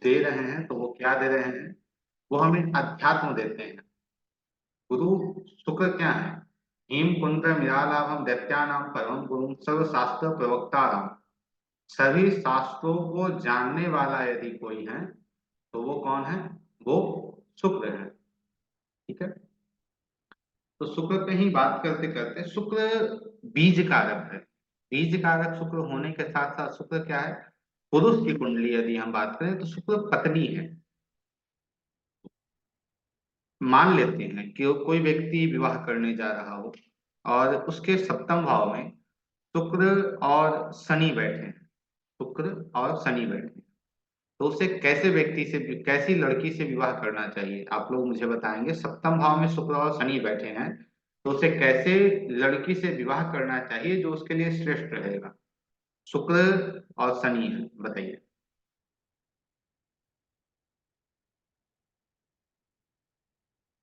दे रहे हैं तो वो क्या दे रहे हैं, वो हमें अध्यात्म देते हैं। गुरु शुक्र क्या है, हिम कुंड मिरालाभम दैत्यानाम परम गुरु सर्व शास्त्र प्रवक्ताराम। सभी शास्त्रों को जानने वाला यदि कोई है तो वो कौन है, वो शुक्र है। ठीक है, तो शुक्र पे ही बात करते करते, शुक्र बीज कारक है। बीज कारक शुक्र होने के साथ साथ शुक्र क्या है, पुरुष की कुंडली यदि हम बात करें तो शुक्र पत्नी है। मान लेते हैं कि कोई व्यक्ति विवाह करने जा रहा हो और उसके सप्तम भाव में शुक्र और शनि बैठे हैं, शुक्र और शनि बैठे हैं, तो उसे कैसे व्यक्ति से, कैसी लड़की से विवाह करना चाहिए, आप लोग मुझे बताएंगे। सप्तम भाव में शुक्र और शनि बैठे हैं तो उसे कैसे लड़की से विवाह करना चाहिए जो उसके लिए श्रेष्ठ रहेगा। शुक्र और शनि है, बताइए।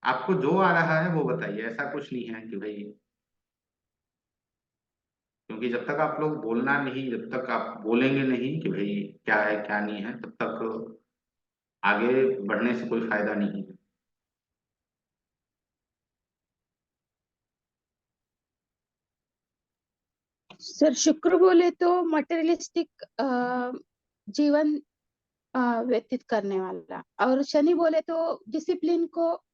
आपको जो आ रहा है वो बताइए, ऐसा कुछ नहीं है कि भाई, क्योंकि जब तक आप लोग बोलना नहीं, जब तक आप बोलेंगे नहीं कि भाई क्या है क्या नहीं है, तब तक आगे बढ़ने से कोई फायदा नहीं है। सर शुक्र बोले तो मटेरियलिस्टिक जीवन व्यतीत करने वाला, और शनि बोले तो डिसिप्लिन को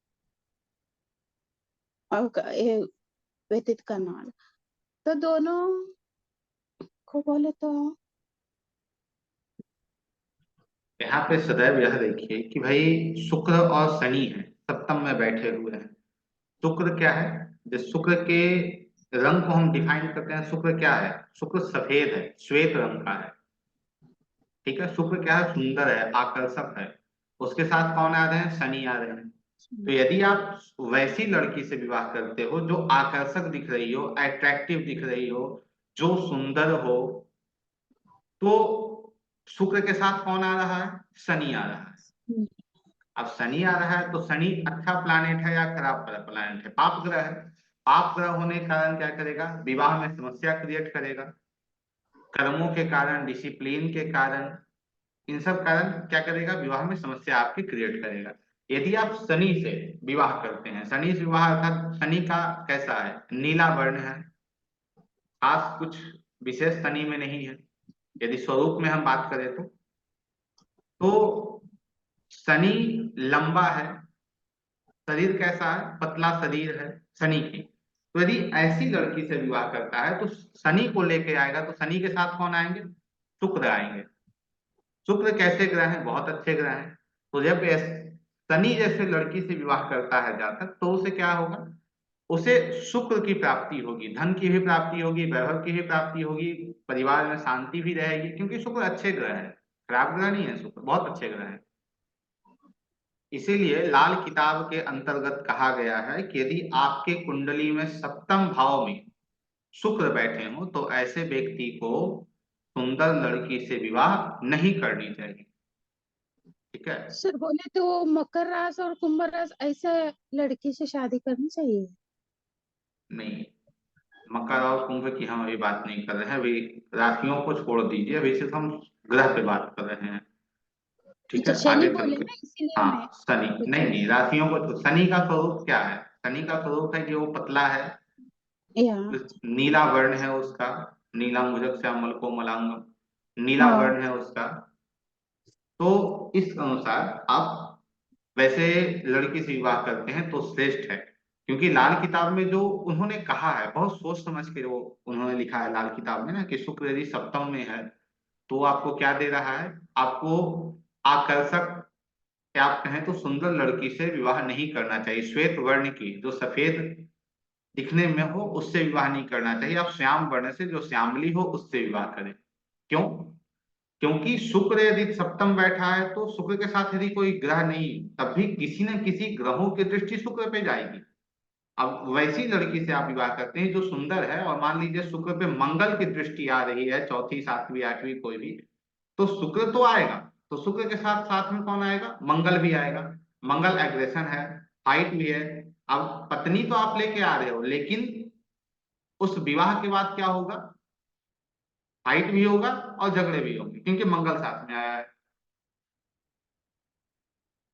व्यतीत करने वाला। तो दोनों को बोले तो यहाँ पे सदैव यह देखिए कि भाई शुक्र और शनि है, सप्तम में बैठे हुए हैं। शुक्र क्या है, जिस शुक्र के रंग को हम डिफाइन करते हैं, शुक्र क्या है, शुक्र सफेद है, श्वेत रंग का है। ठीक है, शुक्र क्या है, सुंदर है, आकर्षक है। उसके साथ कौन आ रहे हैं, शनि आ रहे हैं। तो यदि आप वैसी लड़की से विवाह करते हो जो आकर्षक दिख रही हो, अट्रैक्टिव दिख रही हो, जो सुंदर हो, तो शुक्र के साथ कौन आ रहा है, शनि आ रहा है। अब शनि आ रहा है तो शनि अच्छा प्लैनेट है या खराब प्लैनेट है, पाप ग्रह है। पाप ग्रह होने के कारण क्या करेगा, विवाह में समस्या क्रिएट करेगा। कर्मों के कारण, डिसिप्लिन के कारण, इन सब कारण क्या करेगा, विवाह में समस्या आपकी क्रिएट करेगा। यदि आप शनि से विवाह करते हैं, शनि से विवाह अर्थात शनि का कैसा है, नीला वर्ण है, खास कुछ विशेष शनि में नहीं है। यदि स्वरूप में हम बात करें तो शनि लंबा है, शरीर कैसा है, पतला शरीर है शनि की। तो यदि ऐसी लड़की से विवाह करता है तो शनि को लेके आएगा, तो शनि के साथ कौन आएंगे, शुक्र आएंगे। शुक्र कैसे ग्रह हैं, बहुत अच्छे ग्रह हैं। तो जब शनि जैसे लड़की से विवाह करता है जातक, तो उसे क्या होगा, उसे शुक्र की प्राप्ति होगी, धन की भी प्राप्ति होगी, वैभव की भी प्राप्ति होगी, परिवार में शांति भी रहेगी, क्योंकि शुक्र अच्छे ग्रह है, खराब ग्रह नहीं है, शुक्र बहुत अच्छे ग्रह है। इसीलिए लाल किताब के अंतर्गत कहा गया है कि यदि आपके कुंडली में सप्तम भाव में शुक्र बैठे हो तो ऐसे व्यक्ति को सुंदर लड़की से विवाह नहीं करनी चाहिए। ठीक है, सर बोले तो मकर राशि और कुंभ राशि ऐसे लड़की से शादी करनी चाहिए। नहीं, मकर और कुंभ की हम अभी बात नहीं कर रहे हैं, अभी राशियों को छोड़ दीजिए, अभी सिर्फ हम ग्रह पे बात कर रहे हैं। ठीक अच्छा है, शनि आगे चल बोले के। ना, इसीलिए मैं हाँ शनि, नहीं पूछा। नहीं, राशियों को शनि का स्वरूप क्या है, शनि का स्वरूप है कि वो पतला है, या नीला वर्ण है उसका, नीला मुझक श्यामल को मलांगम, नीला हाँ वर्ण है उसका। तो इस अनुसार आप वैसे लड़की से विवाह करते हैं तो श्रेष्ठ है। क्योंकि लाल किताब में जो उन्होंने कहा है, बहुत सोच समझ के वो उन्होंने लिखा है लाल किताब में ना, कि शुक्र यदि सप्तम में है तो आपको क्या दे रहा है, आपको आकर्षक, या आप कहें तो सुंदर लड़की से विवाह नहीं करना चाहिए। श्वेत वर्ण की, जो सफेद दिखने में हो, उससे विवाह नहीं करना चाहिए। आप श्याम वर्ण से, जो श्यामली हो, उससे विवाह करें। क्यों, क्योंकि शुक्र यदि सप्तम बैठा है तो शुक्र के साथ यदि कोई ग्रह नहीं, तब भी किसी न किसी ग्रहों की दृष्टि शुक्र पे जाएगी। अब वैसी लड़की से आप विवाह करते हैं जो सुंदर है, और मान लीजिए शुक्र पे मंगल की दृष्टि आ रही है, चौथी सातवीं आठवीं कोई भी, तो शुक्र तो आएगा, तो शुक्र के साथ साथ में कौन आएगा, मंगल भी आएगा। मंगल एग्रेशन है, हाइट भी है। अब पत्नी तो आप लेके आ रहे हो, लेकिन उस विवाह के बाद क्या होगा, फाइट भी होगा और झगड़े भी होंगे, क्योंकि मंगल साथ में आया है।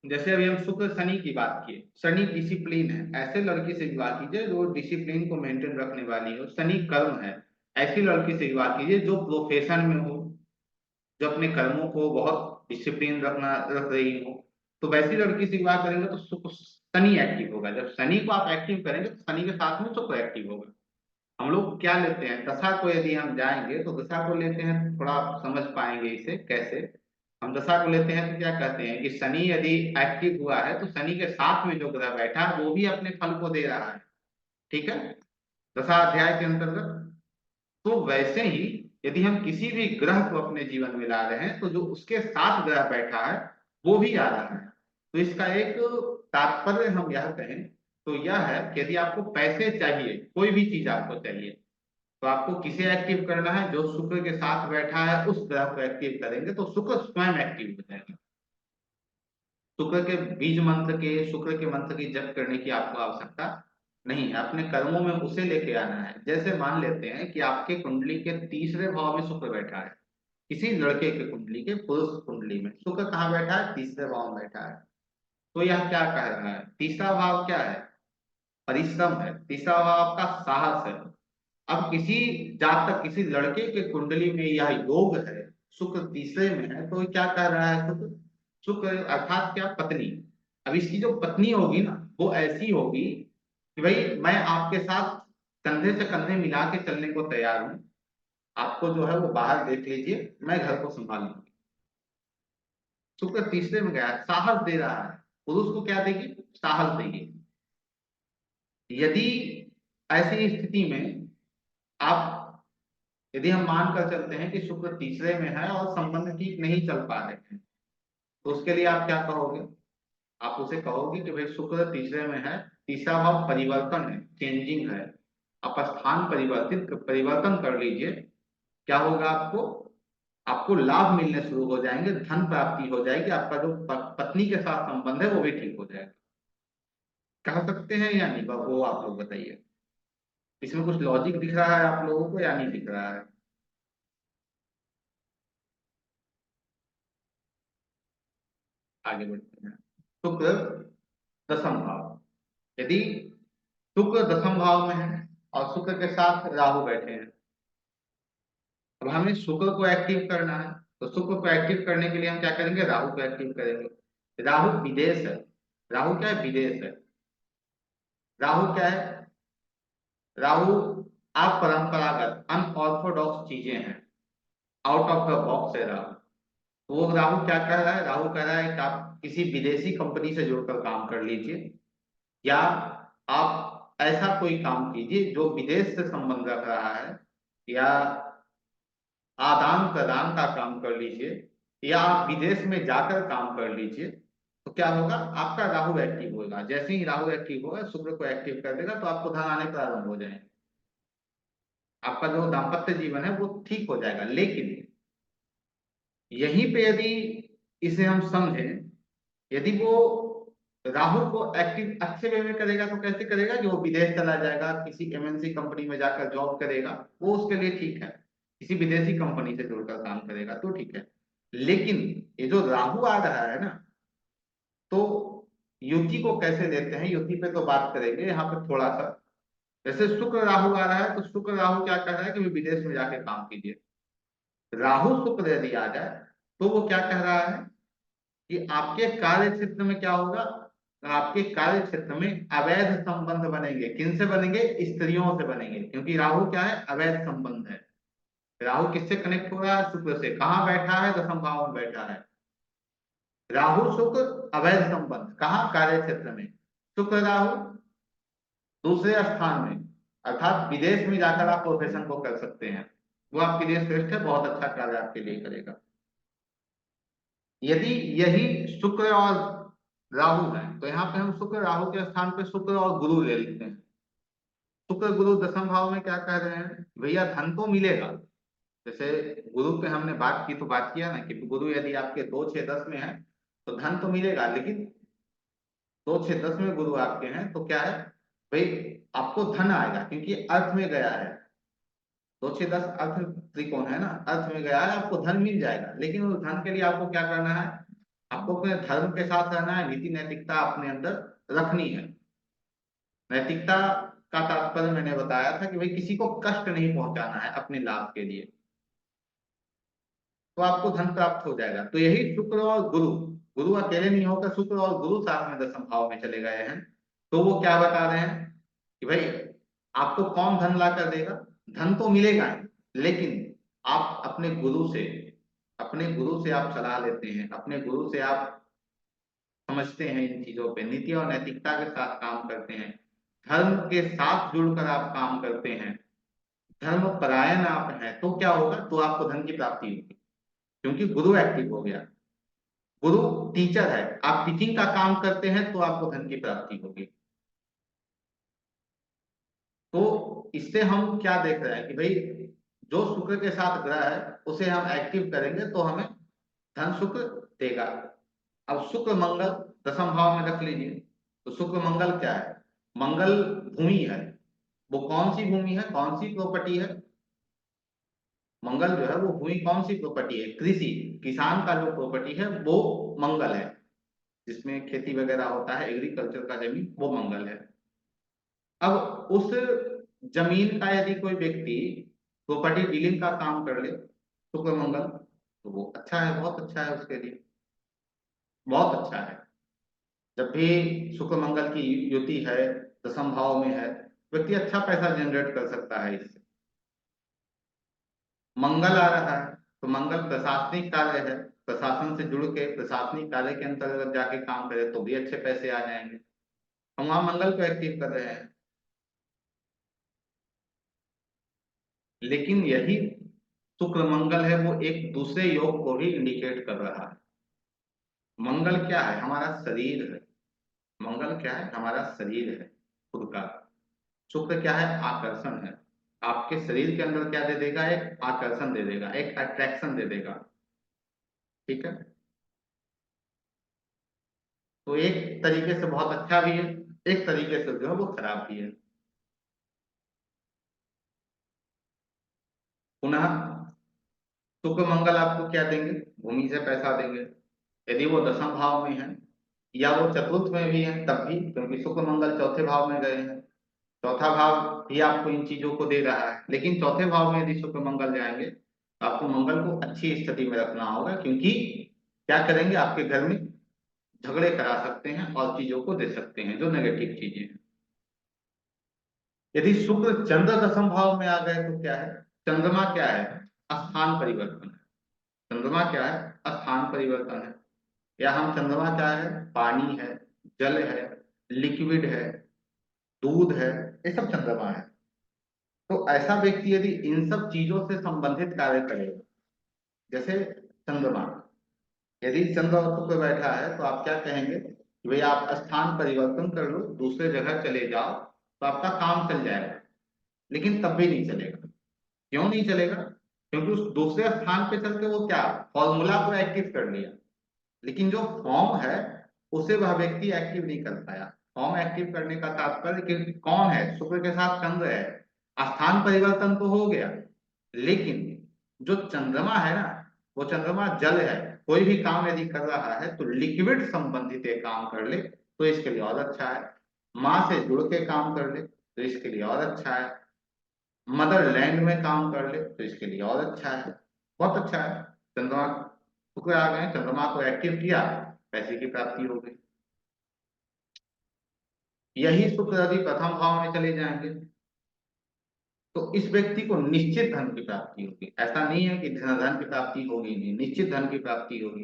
जैसे अभी हम शुक्र शनि की बात किए, शनि डिसिप्लिन है, ऐसे लड़की से विवाह कीजिए जो डिसिप्लिन को मेंटेन रखने वाली हो। शनि कर्म है, ऐसी लड़की से विवाह कीजिए जो प्रोफेशन में हो, जो अपने कर्मों को बहुत डिसिप्लिन रख रही हो। तो वैसी लड़की से विवाह करेंगे तो शनि एक्टिव होगा। जब शनि को आप एक्टिव करेंगे तो शनि के साथ में शुक्र एक्टिव होगा। हम लोग क्या लेते हैं, दशा को यदि हम जाएंगे तो दशा को लेते हैं, थोड़ा आप समझ पाएंगे इसे कैसे। हम दशा को लेते हैं तो क्या कहते हैं कि शनि यदि एक्टिव हुआ है तो शनि के साथ में जो ग्रह बैठा है वो भी अपने फल को दे रहा है, ठीक है, दशा अध्याय के अंतर्गत। तो वैसे ही यदि हम किसी भी ग्रह को अपने जीवन में ला रहे हैं तो जो उसके साथ ग्रह बैठा है वो भी आ रहा है। तो इसका एक तात्पर्य हम यह कहें तो यह है कि यदि आपको पैसे चाहिए, कोई भी चीज आपको चाहिए, तो आपको किसे एक्टिव करना है, जो शुक्र के साथ बैठा है उस ग्रह को एक्टिव करेंगे तो शुक्र स्वयं एक्टिव हो जाएगा। शुक्र के बीज मंत्र के, शुक्र के मंत्र की जप करने की आपको आवश्यकता नहीं है, अपने कर्मों में उसे लेके आना है। जैसे मान लेते हैं कि आपके कुंडली के तीसरे भाव में शुक्र बैठा है, किसी लड़के के कुंडली के पुरुष कुंडली में शुक्र कहाँ बैठा है, तीसरे भाव में बैठा है। तो यह क्या कह रहा है, तीसरा भाव क्या है, परिश्रम है, तीसरा भाव आपका साहस है। अब किसी जातक, किसी लड़के के कुंडली में यह योग है, शुक्र तीसरे में है, तो क्या कह रहा है शुक्र, शुक्र अर्थात क्या, पत्नी। अब इसकी जो पत्नी होगी ना वो ऐसी होगी कि भाई मैं आपके साथ कंधे से कंधे मिला के चलने को तैयार हूं, आपको जो है वो बाहर देख लीजिए, मैं घर को संभाल लूंगी। शुक्र तीसरे में गया, साहस दे रहा है, पुरुष को क्या देगी, साहस देगी। यदि ऐसी स्थिति में आप, यदि हम मान कर चलते हैं कि शुक्र तीसरे में है और संबंध ठीक नहीं चल पा रहे हैं, तो उसके लिए आप क्या कहोगे, आप उसे कहोगे कि भाई शुक्र तीसरे में है, तीसरा भाव परिवर्तन है, चेंजिंग है, आप स्थान परिवर्तन कर लीजिए। क्या होगा आपको, आपको लाभ मिलने शुरू हो जाएंगे, धन प्राप्ति हो जाएगी, आपका जो पत्नी के साथ संबंध है वो भी ठीक हो जाएगा। कह सकते हैं या नहीं, वो आप लोग बताइए, इसमें कुछ लॉजिक दिख रहा है आप लोगों को या नहीं दिख रहा है। आगे बढ़ते हैं। शुक्र दसम भाव, यदि शुक्र दसम भाव में है और शुक्र के साथ राहु बैठे हैं, अब हमें शुक्र को एक्टिव करना है, तो शुक्र को एक्टिव करने के लिए हम क्या करेंगे, राहु को एक्टिव करेंगे। राहु विदेश है, राहु क्या है, विदेश है। राहु क्या है, राहु अपरंपरागत अनऑर्थोडॉक्स चीजें हैं, आउट ऑफ द बॉक्स है राहु। तो वो राहु क्या कह रहा है, राहु कह रहा है कि आप किसी विदेशी कंपनी से जुड़कर काम कर लीजिए, या आप ऐसा कोई काम कीजिए जो विदेश से संबंध रख रहा है, या आदान प्रदान का काम कर लीजिए, या आप विदेश में जाकर काम कर लीजिए। तो क्या होगा, आपका राहु एक्टिव होगा, जैसे ही राहु एक्टिव होगा शुक्र को एक्टिव कर देगा तो आपको धन आने प्रारंभ हो जाएंगे, आपका जो दाम्पत्य जीवन है वो ठीक हो जाएगा। लेकिन यहीं पे यदि इसे हम समझें, यदि वो राहु को एक्टिव अच्छे वे में करेगा तो कैसे करेगा कि वो विदेश चला जाएगा, किसी एमएनसी कंपनी में जाकर जॉब करेगा, वो उसके लिए ठीक है, किसी विदेशी कंपनी से जुड़कर काम करेगा तो ठीक है। लेकिन ये जो राहु आ रहा है ना, तो युति को कैसे लेते हैं, युति पे तो बात करेंगे यहाँ पे थोड़ा सा। जैसे शुक्र राहु आ रहा है तो शुक्र राहु क्या कर रहा है कि मैं विदेश में जाके काम कीजिए। राहु शुक्र यदि आ जाए तो वो क्या कह रहा है कि आपके कार्य क्षेत्र में क्या होगा, आपके कार्य क्षेत्र में अवैध संबंध बनेंगे। किन से बनेंगे, स्त्रियों से बनेंगे, क्योंकि राहु क्या है, अवैध संबंध है। राहु किससे कनेक्ट हो रहा है, शुक्र से। कहाँ बैठा है, दसम भाव में बैठा है। राहु शुक्र अवैध संबंध कहाँ, कार्य क्षेत्र में। शुक्र राहु दूसरे स्थान में, अर्थात विदेश में जाकर आप प्रोफेशन को कर सकते हैं, वो आपके लिए श्रेष्ठ है, बहुत अच्छा कार्य आपके लिए करेगा। यदि यही शुक्र और राहु है तो यहाँ पे हम शुक्र राहु के स्थान पे शुक्र और गुरु ले लेते हैं। शुक्र गुरु दसम भाव में क्या कह रहे हैं, भैया धन तो मिलेगा। जैसे गुरु पे हमने बात की तो बात किया ना कि गुरु यदि आपके 2 6 10 में है तो धन तो मिलेगा, लेकिन 2 6 10 में गुरु आपके हैं तो क्या है भाई, आपको धन आएगा क्योंकि अर्थ में गया है। 2 6 10 अर्थ त्रिकोण है ना, अर्थ में गया है, आपको धन मिल जाएगा, लेकिन उस धन के लिए आपको क्या करना है, आपको अपने धर्म के साथ रहना है, नीति नैतिकता अपने अंदर रखनी है। नैतिकता का तात्पर्य मैंने बताया था कि भाई किसी को कष्ट नहीं पहुंचाना है अपने लाभ के लिए, तो आपको धन प्राप्त हो जाएगा। तो यही शुक्र और गुरु, गुरु अकेले नहीं होकर शुक्र और गुरु साथ में दशम भाव में चले गए हैं, तो वो क्या बता रहे हैं कि भाई आपको कौन धन ला कर देगा, धन तो मिलेगा ही, लेकिन आप अपने गुरु से आप सलाह लेते हैं, अपने गुरु से आप समझते हैं इन चीजों पे, नीति और नैतिकता के साथ काम करते हैं, धर्म के साथ जुड़कर आप काम करते हैं, धर्म परायण आप हैं, तो क्या होगा, तो आपको धन की प्राप्ति होगी, क्योंकि गुरु एक्टिव हो गया। गुरु टीचर है, आप टीचिंग का काम करते हैं तो आपको धन की प्राप्ति होगी। तो इससे हम क्या देख रहे हैं कि भाई जो शुक्र के साथ ग्रह है उसे हम एक्टिव करेंगे तो हमें धन शुक्र देगा। अब शुक्र मंगल दशम भाव में रख लीजिए, तो शुक्र मंगल क्या है, मंगल भूमि है। वो कौन सी भूमि है, कौन सी प्रॉपर्टी है, मंगल जो है वो भूमि कौन सी प्रॉपर्टी है, कृषि, किसान का जो प्रॉपर्टी है वो मंगल है, जिसमें खेती वगैरह होता है, एग्रीकल्चर का जमीन, वो मंगल है। अब उस जमीन का यदि कोई व्यक्ति प्रॉपर्टी डीलिंग का काम कर ले शुक्र मंगल, तो वो अच्छा है, बहुत अच्छा है उसके लिए, बहुत अच्छा है। जब भी शुक्र मंगल की युति है, दशम भाव में है, व्यक्ति अच्छा पैसा जनरेट कर सकता है इससे। मंगल आ रहा है तो मंगल प्रशासनिक कार्य है, प्रशासन से जुड़ के प्रशासनिक कार्य के अंतर्गत जाके काम करे तो भी अच्छे पैसे आ जाएंगे। हम वहां मंगल को एक्टिव कर रहे हैं, लेकिन यही शुक्र मंगल है वो एक दूसरे योग को भी इंडिकेट कर रहा है। मंगल क्या है, हमारा शरीर है, मंगल क्या है, हमारा शरीर है खुद का। शुक्र क्या है, आकर्षण है, आपके शरीर के अंदर क्या दे देगा, एक आकर्षण दे देगा, एक अट्रैक्शन दे देगा। ठीक है, तो एक तरीके से बहुत अच्छा भी है, एक तरीके से जो है वो खराब भी है। पुनः शुक्र मंगल आपको क्या देंगे, भूमि से पैसा देंगे, यदि वो दशम भाव में है या वो चतुर्थ में भी है तब भी, क्योंकि शुक्र मंगल चौथे भाव में गए हैं, चौथा भाव भी आपको इन चीजों को दे रहा है, लेकिन चौथे भाव में यदि शुक्र मंगल जाएंगे तो आपको मंगल को अच्छी स्थिति में रखना होगा, क्योंकि क्या करेंगे, आपके घर में झगड़े करा सकते हैं और चीजों को दे सकते हैं जो नेगेटिव चीजें हैं। यदि शुक्र चंद्र दशम भाव में आ गए तो क्या है, चंद्रमा क्या है, स्थान परिवर्तन है। चंद्रमा क्या है, स्थान परिवर्तन है, या हम चंद्रमा क्या है, पानी है, जल है, लिक्विड है, दूध है, ये सब चंद्रमा है। तो ऐसा व्यक्ति यदि इन सब चीजों से संबंधित कार्य करेगा, जैसे चंद्रमा, यदि चंद्र और शुक्र बैठा है तो आप क्या कहेंगे कि भाई आप स्थान परिवर्तन कर लो, दूसरे जगह चले जाओ, तो आपका काम चल जाएगा। लेकिन तब भी नहीं चलेगा, क्यों नहीं चलेगा, क्योंकि उस दूसरे स्थान पे चल के वो क्या, फॉर्मूला को एक्टिव कर लिया, लेकिन जो फॉर्म है उसे वह व्यक्ति एक्टिव नहीं कर पाया। फॉर्म एक्टिव करने का तात्पर्य कि कौन है, शुक्र के साथ चंद्र है, स्थान परिवर्तन तो हो गया, लेकिन जो चंद्रमा है ना, वो चंद्रमा जल है, कोई भी काम यदि कर रहा है तो लिक्विड संबंधित एक काम कर ले तो इसके लिए और अच्छा है, माँ से जुड़ के काम कर ले तो इसके लिए और अच्छा है, मदरलैंड में काम कर ले तो इसके लिए और अच्छा है, बहुत अच्छा है। चंद्रमा, शुक्र आ गए, चंद्रमा को एक्टिव किया, पैसे की प्राप्ति हो गई। यही शुक्र यदि प्रथम भाव में चले जाएंगे तो इस व्यक्ति को निश्चित धन की प्राप्ति होगी, ऐसा नहीं है कि धन की प्राप्ति होगी नहीं, निश्चित धन की प्राप्ति होगी।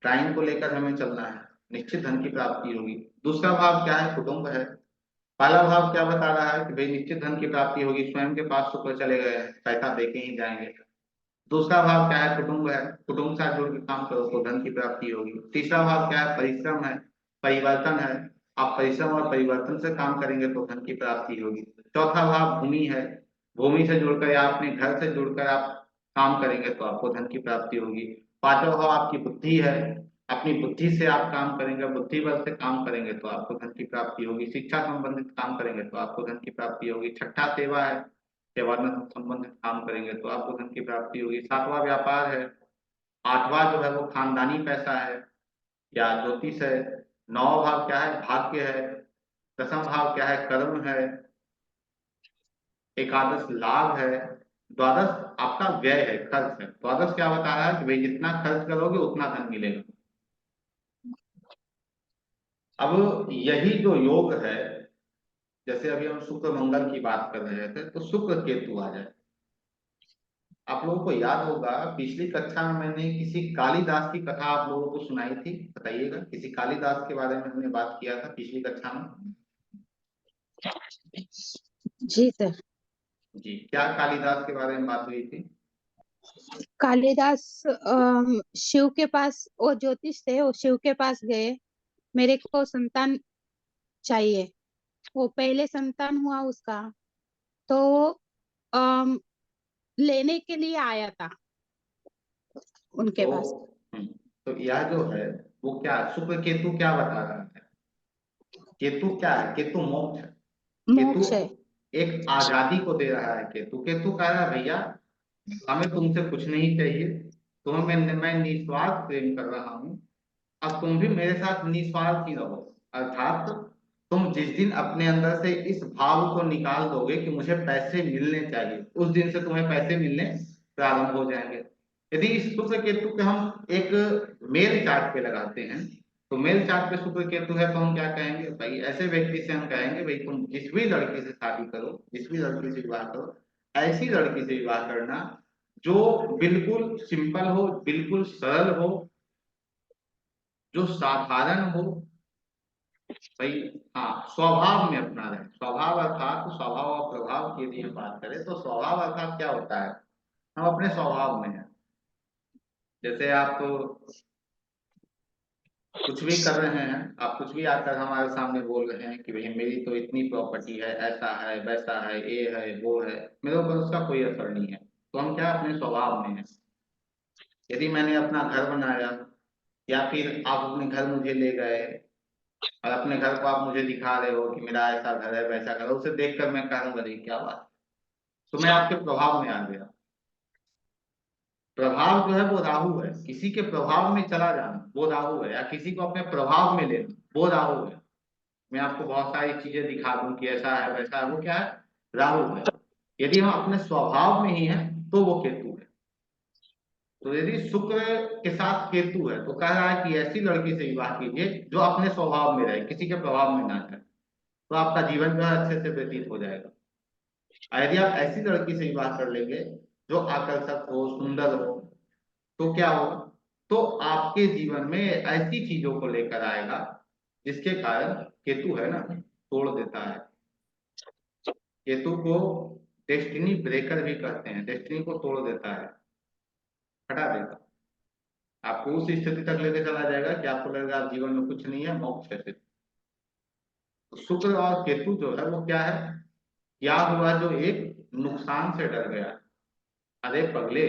टाइम को लेकर हमें चलना है, निश्चित धन की प्राप्ति होगी। दूसरा भाव क्या है, कुटुंब है। पहला भाव क्या बता रहा है कि भाई निश्चित धन की प्राप्ति होगी, स्वयं के पास शुक्र चले गए हैं, पैसा देके ही जाएंगे। दूसरा भाव क्या है, कुटुंब है, कुटुंब से जुड़ के काम करो तो धन की प्राप्ति होगी। तीसरा भाव क्या है, परिश्रम है, परिवर्तन है, आप परिश्रम और परिवर्तन से काम करेंगे तो धन की प्राप्ति होगी। चौथा भाव भूमि है, भूमि से जुड़कर या अपने घर से जुड़कर आप काम करेंगे तो आपको धन की प्राप्ति होगी। पांचवा भाव आपकी बुद्धि है, अपनी बुद्धि से आप काम करेंगे, बुद्धि बल से काम करेंगे तो आपको धन की प्राप्ति होगी। शिक्षा संबंधित काम करेंगे तो आपको धन की प्राप्ति होगी। छठा सेवा है, सेवा में संबंधित काम करेंगे तो आपको धन की प्राप्ति होगी। सातवां व्यापार है, आठवां जो है वो खानदानी पैसा है या ज्योतिष है। नौवां भाव क्या है, भाग्य है। दसवां भाव क्या है, कर्म है। एकादश लाभ है। द्वादश आपका व्यय है, खर्च है। द्वादश क्या बता रहा है कि भाई जितना खर्च करोगे उतना धन मिलेगा। अब यही जो योग है, जैसे अभी हम शुक्र मंगल की बात कर रहे थे, तो शुक्र केतु आ जाए। आप लोगों को याद होगा पिछली कक्षा में मैंने किसी कालिदास की कथा आप लोगों को सुनाई थी, बताइएगा। किसी कालिदास के बारे में हमने बात किया था पिछली कक्षा में। जी सर। जी, क्या कालिदास के बारे में बात हुई थी? कालिदास शिव के पास, वो ज्योतिष थे, वो शिव के पास गए, मेरे को संतान चाहिए। वो पहले संतान हुआ उसका, तो अम, लेने के लिए आया था उनके तो पास। तो यह जो है वो क्या शुक्र केतु क्या बता रहा है? केतु क्या है? केतु मोक्ष है। केतु मोक्ष है। एक आजादी को दे रहा है। केतु केतु कह रहा है भैया हमें तुमसे कुछ नहीं चाहिए, तुम्हें मैं निस्वार्थ प्रेम कर रहा हूँ। अब तुम भी मेरे साथ निस्वार्थ ही रहो। अर्थात तुम जिस दिन अपने अंदर से इस भाव को निकाल दोगे कि मुझे पैसे मिलने चाहिए, उस दिन से तुम्हें पैसे मिलने प्रारंभ हो जाएंगे। यदि इस शुक्र केतु के हम एक मेल चार्ट पे लगाते हैं, तो मेल चार्ट पे शुक्र केतु है, तो हम क्या कहेंगे भाई, ऐसे व्यक्ति से हम कहेंगे भाई तुम जिस भी लड़की से शादी करो, जिस भी लड़की से विवाह करो, ऐसी लड़की से विवाह करना जो बिल्कुल सिंपल हो, बिल्कुल सरल हो, जो साधारण हो। भाई हाँ, स्वभाव में अपना रहे। स्वभाव अर्थात स्वभाव और प्रभाव की यदि हम बात करें, तो स्वभाव अर्थात क्या होता है, हम अपने स्वभाव में हैं। जैसे आप कुछ भी कर रहे हैं, आप कुछ भी आकर हमारे सामने बोल रहे हैं कि भाई मेरी तो इतनी प्रॉपर्टी है, ऐसा है वैसा है, ये है वो है, मेरे ऊपर उसका कोई असर नहीं है। तो हम क्या अपने स्वभाव में हैं। यदि मैंने अपना घर बनाया, या फिर आप अपने घर मुझे ले गए और अपने घर को आप मुझे दिखा रहे हो कि मेरा ऐसा घर है वैसा घर है, उसे देखकर मैं कहूंगा अरे क्या बात, तो मैं आपके प्रभाव में आ गया। प्रभाव जो है वो राहु है। किसी के प्रभाव में चला जाना वो राहु है, या किसी को अपने प्रभाव में लेना वो राहु है। मैं आपको बहुत सारी चीजें दिखा दूं कि ऐसा है वैसा है, वो क्या है, राहु है। यदि हम अपने स्वभाव में ही हैं तो वो केतु है। तो यदि शुक्र के साथ केतु है तो कह रहा है कि ऐसी लड़की से विवाह कीजिए जो अपने स्वभाव में रहे, किसी के प्रभाव में ना जाए, तो आपका जीवन जो है अच्छे से व्यतीत हो जाएगा। और यदि आप ऐसी लड़की से विवाह कर लेंगे जो आकर्षक हो, सुंदर हो, तो क्या होगा, तो आपके जीवन में ऐसी चीजों को लेकर आएगा जिसके कारण, केतु है ना, तोड़ देता है। केतु को डेस्टिनी ब्रेकर भी कहते हैं। डेस्टिनी को तोड़ देता है, हटा देगा, आपको उस स्थिति तक लेके चला जाएगा कि आपको लगेगा आप जीवन में कुछ नहीं है, मोक्ष है सिर्फ। तो शुक्र और केतु जो है वो क्या है, क्या हुआ जो एक नुकसान से डर गया। अरे पगले,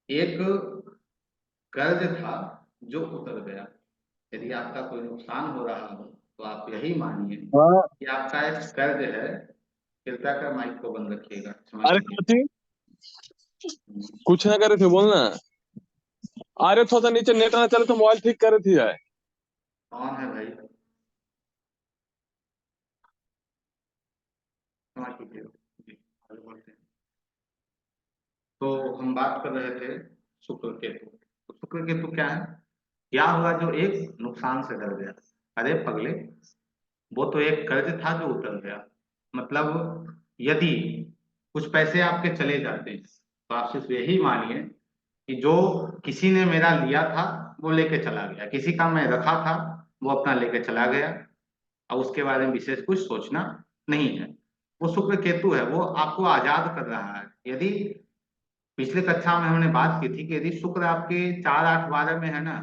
एक कर्ज था जो उतर गया। यदि आपका कोई नुकसान हो रहा हो तो आप यही मानिए हाँ। कि आपका एक कर्ज है। कृपया कर माइक को बंद रखिएगा, समझ अरे लीजिए। कथी कुछ ना करे थे बोलना। अरे थोड़ा सा नीचे नेट ना चले तो मोबाइल ठीक करे थी है। कौन है भाई, क्षमा कीजिएगा। जी, आगे बढ़ते हैं। तो हम बात कर रहे थे शुक्र केतु। तो शुक्र केतु क्या है, क्या हुआ जो एक नुकसान से डर गया। अरे पगले, वो तो एक कर्ज था जो उतर गया। मतलब यदि कुछ पैसे आपके चले जाते हैं तो आप सिर्फ यही मानिए कि जो किसी ने मेरा लिया था वो लेके चला गया, किसी का मैं रखा था वो अपना लेके चला गया। अब उसके बारे में विशेष कुछ सोचना नहीं है। वो शुक्र केतु है, वो आपको आजाद कर रहा है। यदि पिछले कक्षा में हमने बात की थी कि यदि शुक्र आपके 4, 8, 12 में है ना,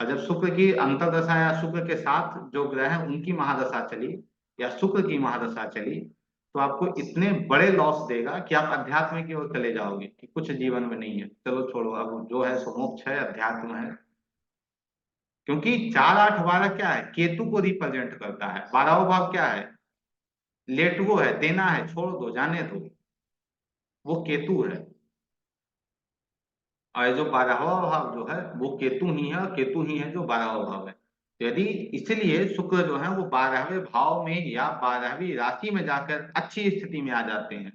और जब शुक्र की अंतर्दशा या शुक्र के साथ जो ग्रह हैं उनकी महादशा चली, या शुक्र की महादशा चली, तो आपको इतने बड़े लॉस देगा कि आप अध्यात्म की ओर चले जाओगे कि कुछ जीवन में नहीं है, चलो छोड़ो, अब जो है सो मोक्ष है, अध्यात्म है। क्योंकि 4, 8, 12 क्या है, केतु को रिप्रेजेंट करता है। 12वां भाव क्या है, लेट गो है, देना है, छोड़ दो, जाने दो, वो केतु है। और ये जो 12वां भाव जो है वो केतु ही है, और केतु ही है जो 12वां भाव है। तो यदि इसलिए शुक्र जो है वो 12वें भाव में या 12वीं राशि में जाकर अच्छी स्थिति में आ जाते हैं।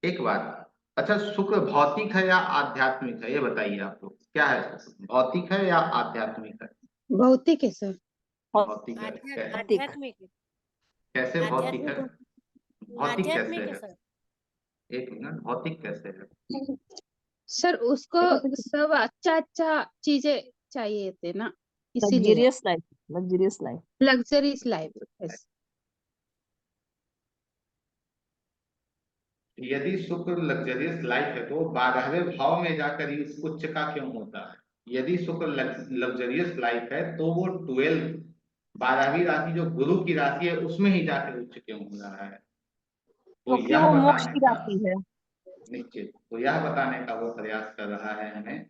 एक बात, अच्छा शुक्र भौतिक है या आध्यात्मिक है, ये बताइए आपको क्या है, भौतिक है या आध्यात्मिक है? भौतिक है सर। भौतिक है, आध्यात्मिक है। कैसे भौतिक है? आध्यात्मिक भौतिक कैसे आध्यात्मिक है है? सर। एक मिनट, भौतिक कैसे है? सर उसको सब अच्छा अच्छा चीजें चाहिए थे ना, इसीलिए luxurious life, luxurious life. Luxuries life. यदि शुक्र लग्जरियस लाइफ है तो 12वें भाव में जाकर ही उच्च का क्यों होता है? यदि शुक्र लग्जरियस लाइफ है तो वो 12 12वीं राशि जो गुरु की राशि है उसमें ही जाकर उच्च क्यों हो रहा है? तो क्योंकि यह वो मोक्ष बताने की का, राशि है। निश्चित, तो यह बताने का वो प्रयास कर रहा है हमें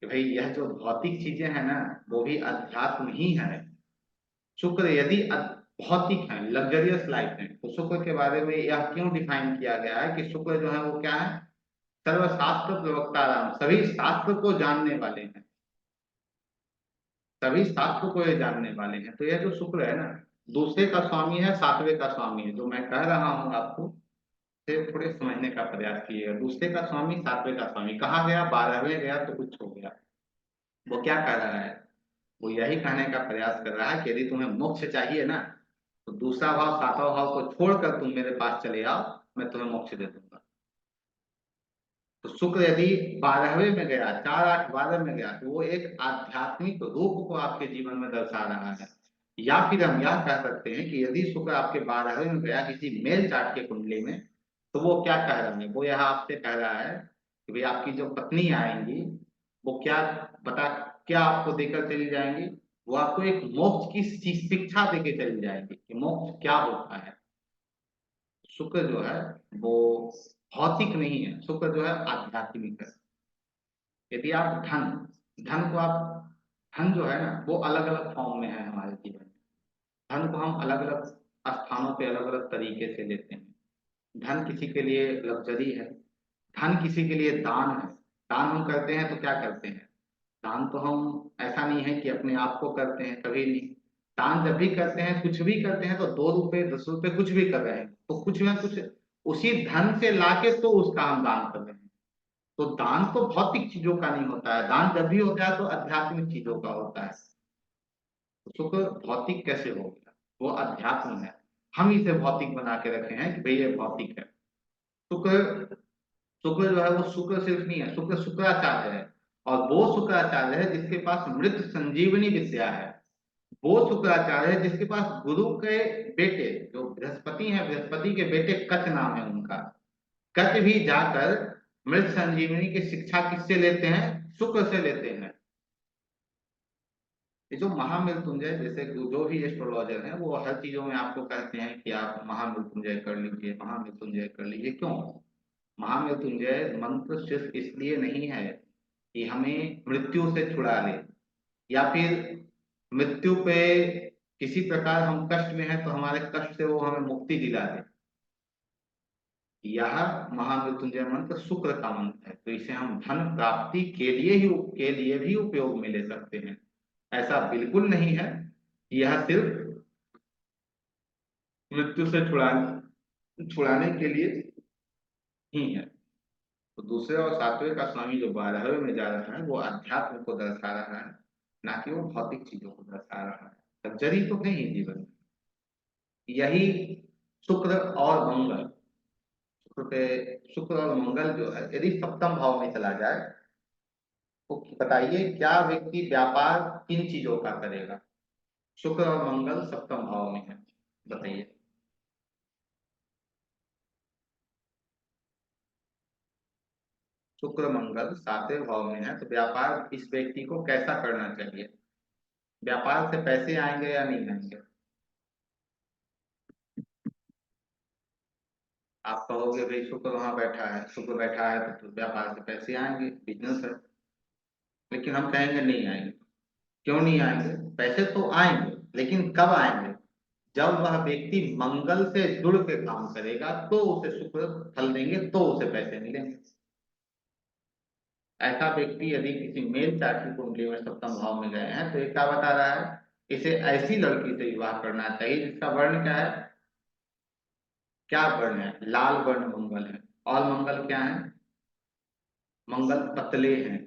कि भाई यह जो भौतिक चीजें हैं ना वो भी अध्यात्म ही है। शुक्र यदि भौतिक है, लग्जरियस लाइफ है, तो शुक्र के बारे में यह क्यों डिफाइन किया गया है कि शुक्र जो है वो क्या है? सर्वशास्त्र प्रवक्ता राम, सभी शास्त्र को जानने वाले हैं, सभी शास्त्र को ये जानने वाले हैं। तो यह जो शुक्र है ना, दूसरे का स्वामी है, सातवें का स्वामी है। जो मैं कह रहा हूँ आपको से थोड़े समझने का प्रयास कीजिएगा। दूसरे का स्वामी, सातवें का स्वामी, कहाँ गया? 12वें गया तो कुछ हो गया। वो क्या कह रहा है? वो यही कहने का प्रयास कर रहा है कि यदि तुम्हें मोक्ष चाहिए ना तो दूसरा भाव, सातवां भाव को छोड़कर तुम मेरे पास चले आओ, मैं तुम्हें मोक्ष दे दूंगा। तो शुक्र यदि 12वें में गया, 4 8 12 में गया, तो वो एक आध्यात्मिक रूप को आपके जीवन में दर्शा रहा है। या फिर हम यह कह सकते हैं कि यदि शुक्र आपके 12वें में गया किसी मेल चार्ट के कुंडली में, तो वो क्या कह रहा है? वो यह आपसे कह रहा है कि भाई आपकी जो पत्नी आएंगी वो क्या बता, क्या आपको देकर चली जाएंगी? वो आपको एक मोक्ष की शिक्षा देके चली जाएंगी कि मोक्ष क्या होता है। शुक्र जो है वो भौतिक नहीं है, शुक्र जो है आध्यात्मिक है। यदि आप धन, धन को आप, धन जो है ना वो अलग अलग फॉर्म में है हमारे जीवन में। धन को हम अलग अलग स्थानों पे अलग अलग तरीके से लेते हैं। धन किसी के लिए लग्जरी है, धन किसी के लिए दान है। दान हम करते हैं तो क्या करते हैं? दान तो हम ऐसा नहीं है कि अपने आप को करते हैं, कभी नहीं। दान जब भी करते हैं, कुछ भी करते हैं, तो 2 रुपए 10 रुपए कुछ भी कर रहे हैं तो कुछ ना कुछ उसी धन से लाके तो उसका हम दान कर रहे हैं। तो दान तो भौतिक चीजों का नहीं होता है, दान जब भी होता है तो आध्यात्मिक चीजों का होता है। तो शुक्र भौतिक कैसे हो गया? वो अध्यात्म है। हम इसे भौतिक बना के रखे हैं कि भाई ये भौतिक है। शुक्र, शुक्र जो है वो शुक्र सिर्फ नहीं है, शुक्र शुक्राचार्य है। और वो शुक्राचार्य है जिसके पास मृत संजीवनी विद्या है। वो शुक्राचार्य है जिसके पास गुरु के बेटे जो बृहस्पति हैं, बृहस्पति के बेटे कच नाम है उनका, कच भी जाकर मृत संजीवनी की शिक्षा किससे लेते हैं? शुक्र से लेते हैं। ये जो महामृत्युंजय, जैसे जो भी एस्ट्रोलॉजर हैं वो हर चीजों में आपको कहते हैं कि आप महामृत्युंजय कर लीजिए, महामृत्युंजय कर लीजिए। क्यों? महामृत्युंजय मंत्र सिर्फ इसलिए नहीं है कि हमें मृत्यु से छुड़ा ले, या फिर मृत्यु पे किसी प्रकार हम कष्ट में हैं तो हमारे कष्ट से वो हमें मुक्ति दिला दे। यह महामृत्युंजय मंत्र शुक्र का मंत्र है, तो इसे हम धन प्राप्ति के लिए भी उपयोग में ले सकते हैं। ऐसा बिल्कुल नहीं है कि यह सिर्फ मृत्यु से छुड़ाने के लिए ही है। तो दूसरे और सातवें का स्वामी जो 12वें में जा रहा है वो अध्यात्म को दर्शा रहा है, ना कि वो भौतिक चीजों को दर्शा रहा है। लग्जरी तो है ही जीवन में। यही शुक्र और मंगल, शुक्र पे, शुक्र और मंगल जो है यदि सप्तम भाव में चला जाए तो बताइए क्या व्यक्ति व्यापार किन चीजों का करेगा? शुक्र और मंगल सप्तम भाव में है, बताइए। शुक्र मंगल सातवें भाव में है तो व्यापार इस व्यक्ति को कैसा करना चाहिए? व्यापार से पैसे आएंगे या नहीं आएंगे? आप कहोगे भाई शुक्र वहां बैठा है, शुक्र बैठा है तो व्यापार से पैसे आएंगे, बिजनेस है। लेकिन हम कहेंगे नहीं आएंगे। क्यों नहीं आएंगे? पैसे तो आएंगे लेकिन कब आएंगे? जब वह व्यक्ति मंगल से जुड़ के काम करेगा तो उसे शुक्र फल देंगे, तो उसे पैसे मिलेंगे। ऐसा व्यक्ति यदि किसी मेल चार्ट की कुंडली में सप्तम भाव में गए हैं तो ये क्या बता रहा है, इसे ऐसी लड़की से विवाह करना चाहिए जिसका वर्ण क्या है, क्या वर्ण है, लाल वर्ण मंगल है। और मंगल क्या है, मंगल पतले हैं,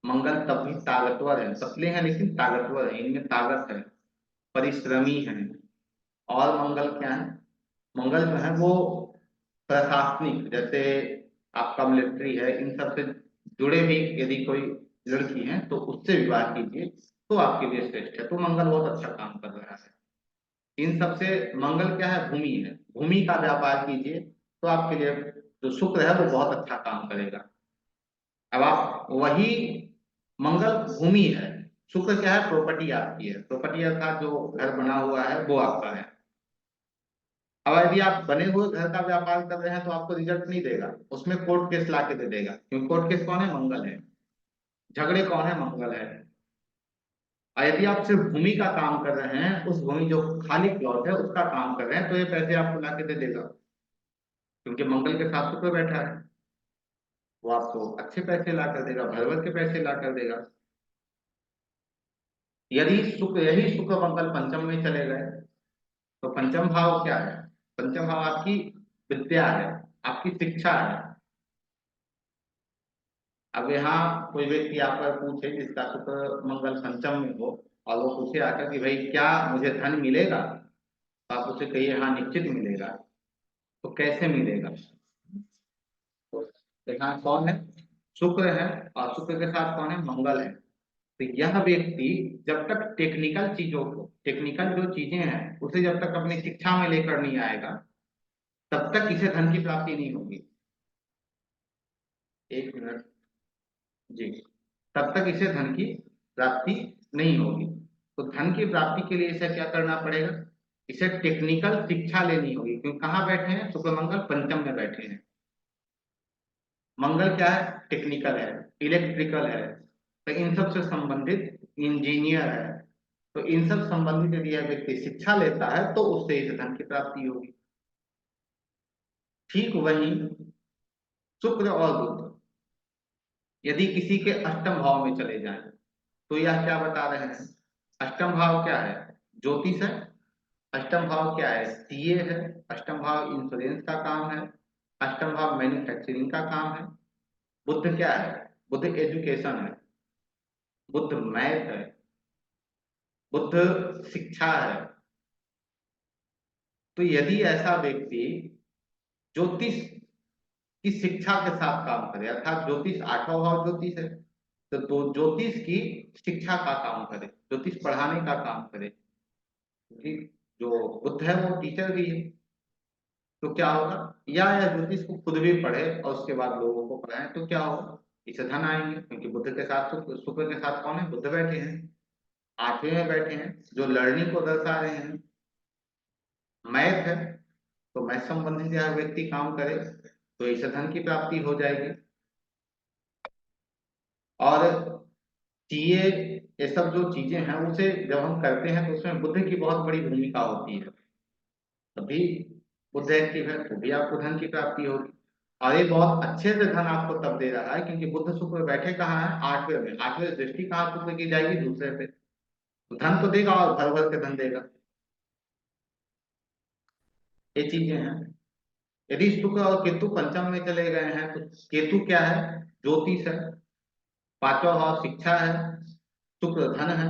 मंगल तब भी ताकतवर है, पतले हैं लेकिन ताकतवर है, इनमें ताकत है, परिश्रमी है। और मंगल क्या है, मंगल जो है वो प्रशासनिक, जैसे आपका मिलिट्री है, इन सब से जुड़े भी यदि कोई लड़की है तो उससे विवाह कीजिए तो आपके लिए श्रेष्ठ है। तो मंगल बहुत अच्छा काम कर रहा है। इन सब से मंगल क्या है, भूमि है, भूमि का व्यापार कीजिए तो आपके लिए जो शुक्र है वो बहुत अच्छा काम करेगा। अब आप वही, मंगल भूमि है, शुक्र क्या है, प्रॉपर्टी आपकी है, प्रॉपर्टी अर्थात जो घर बना हुआ है वो आपका है। अब यदि आप बने हुए घर का व्यापार कर रहे हैं तो आपको रिजल्ट नहीं देगा, उसमें कोर्ट केस ला के दे देगा, क्योंकि कोर्ट केस कौन है, मंगल है, झगड़े कौन है, मंगल है। और यदि आप सिर्फ भूमि का काम कर रहे हैं, उस भूमि जो खाली प्लॉट है उसका काम कर रहे हैं, तो ये पैसे आपको ला के दे देगा, क्योंकि मंगल के साथ शुक्र बैठा है, वो आपको अच्छे पैसे ला कर देगा, भर भर के पैसे ला कर देगा। यदि शुक्र, यही शुक्र मंगल पंचम में चले गए तो पंचम भाव क्या है, पंचम भाव आपकी विद्या है, आपकी शिक्षा है। अब यहाँ कोई व्यक्ति आपका पूछे जिसका शुक्र मंगल पंचम में हो और वो पूछे आकर कि भाई क्या मुझे धन मिलेगा, तो आप उसे कहिए हाँ निश्चित मिलेगा। तो कैसे मिलेगा, तो यहाँ कौन है, शुक्र है, और शुक्र के साथ कौन है, मंगल है। तो यह व्यक्ति जब तक टेक्निकल चीजों को, टेक्निकल जो चीजें हैं उसे जब तक अपनी शिक्षा में लेकर नहीं आएगा तब तक इसे धन की प्राप्ति नहीं होगी। एक मिनट जी, तब तक इसे धन की प्राप्ति नहीं होगी। तो धन की प्राप्ति के लिए इसे क्या करना पड़ेगा, इसे टेक्निकल शिक्षा लेनी होगी, क्योंकि कहाँ बैठे हैं, शुक्र मंगल पंचम में बैठे हैं। मंगल क्या है, टेक्निकल है, इलेक्ट्रिकल है, तो इन सब से संबंधित इंजीनियर है। तो इन सब संबंधित यदि यह व्यक्ति शिक्षा लेता है तो उससे इसे धन की प्राप्ति होगी। ठीक वही शुक्र और बुध यदि किसी के अष्टम भाव में चले जाएं तो यह क्या बता रहे हैं, अष्टम भाव क्या है, ज्योतिष है, अष्टम भाव क्या है, सीए है, अष्टम भाव इंश्योरेंस का काम है, अष्टम भाव मैन्युफैक्चरिंग का काम है। बुद्ध क्या है, बुद्ध एजुकेशन है, बुद्ध मैथ है, बुद्ध शिक्षा है। तो यदि ऐसा व्यक्ति ज्योतिष की शिक्षा के साथ काम करे, अर्थात ज्योतिष आठवां भाव ज्योतिष है, तो ज्योतिष की शिक्षा का काम करे, ज्योतिष पढ़ाने का काम करे, क्योंकि जो बुद्ध है वो टीचर भी है। तो क्या होगा, या ज्योतिष को खुद भी पढ़े और उसके बाद लोगों को पढ़ाए, तो क्या होगा, इसे धन आएंगे, क्योंकि बुद्ध के साथ शुक्र के साथ कौन है, बुद्ध बैठे हैं, आठवें में बैठे हैं, जो लर्निंग को दर्शा रहे हैं। मैथ है, तो मैथ संबंधित यह व्यक्ति काम करे तो इसे धन की प्राप्ति हो जाएगी। और सीए, ये सब जो चीजें हैं उसे जब हम करते हैं तो उसमें बुद्ध की बहुत बड़ी भूमिका होती है, तभी बुद्ध एक्टिव है तो भी आपको धन की प्राप्ति होगी। और ये बहुत अच्छे से धन आपको तब दे रहा है क्योंकि बुद्ध शुक्र बैठे कहाँ है, आठवें में, आठवें दृष्टि कहाँ शुक्र की जाएगी, दूसरे पे, तो धन तो देगा और भर भर के धन देगा। ये चीजें हैं। यदि शुक्र और केतु पंचम में चले गए हैं तो केतु क्या है, ज्योतिष है, पांचवा भाव शिक्षा है, शुक्र धन है।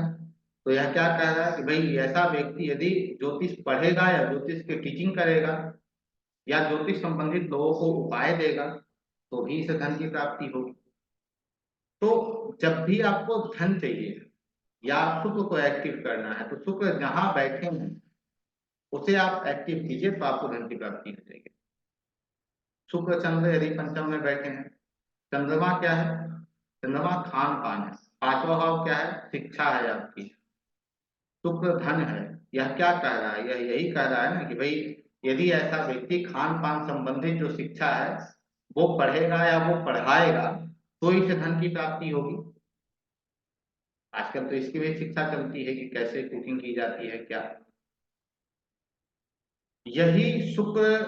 तो यह क्या कह रहा है कि भाई ऐसा व्यक्ति यदि ज्योतिष पढ़ेगा या ज्योतिष की टीचिंग करेगा या ज्योतिष संबंधित लोगों को उपाय देगा तो भी इसे धन की प्राप्ति होगी। तो जब भी आपको धन चाहिए या शुक्र को एक्टिव करना है तो शुक्र जहां बैठे हैं उसे आप एक्टिव कीजिए तो आपको धन की प्राप्ति हो जाएगी। शुक्र चंद्र यदि पंचम में बैठे हैं, चंद्रमा क्या है, चंद्रमा खान पान है, पांचवा भाव क्या है, शिक्षा है आपकी, शुक्र धन है। यह क्या कह रहा है, यह यही कह रहा है ना कि भाई यदि ऐसा व्यक्ति खान पान संबंधित जो शिक्षा है वो पढ़ेगा या वो पढ़ाएगा तो इसे धन की प्राप्ति होगी। आजकल तो इसकी भी शिक्षा चलती है कि कैसे कुकिंग की जाती है क्या, यही शुक्र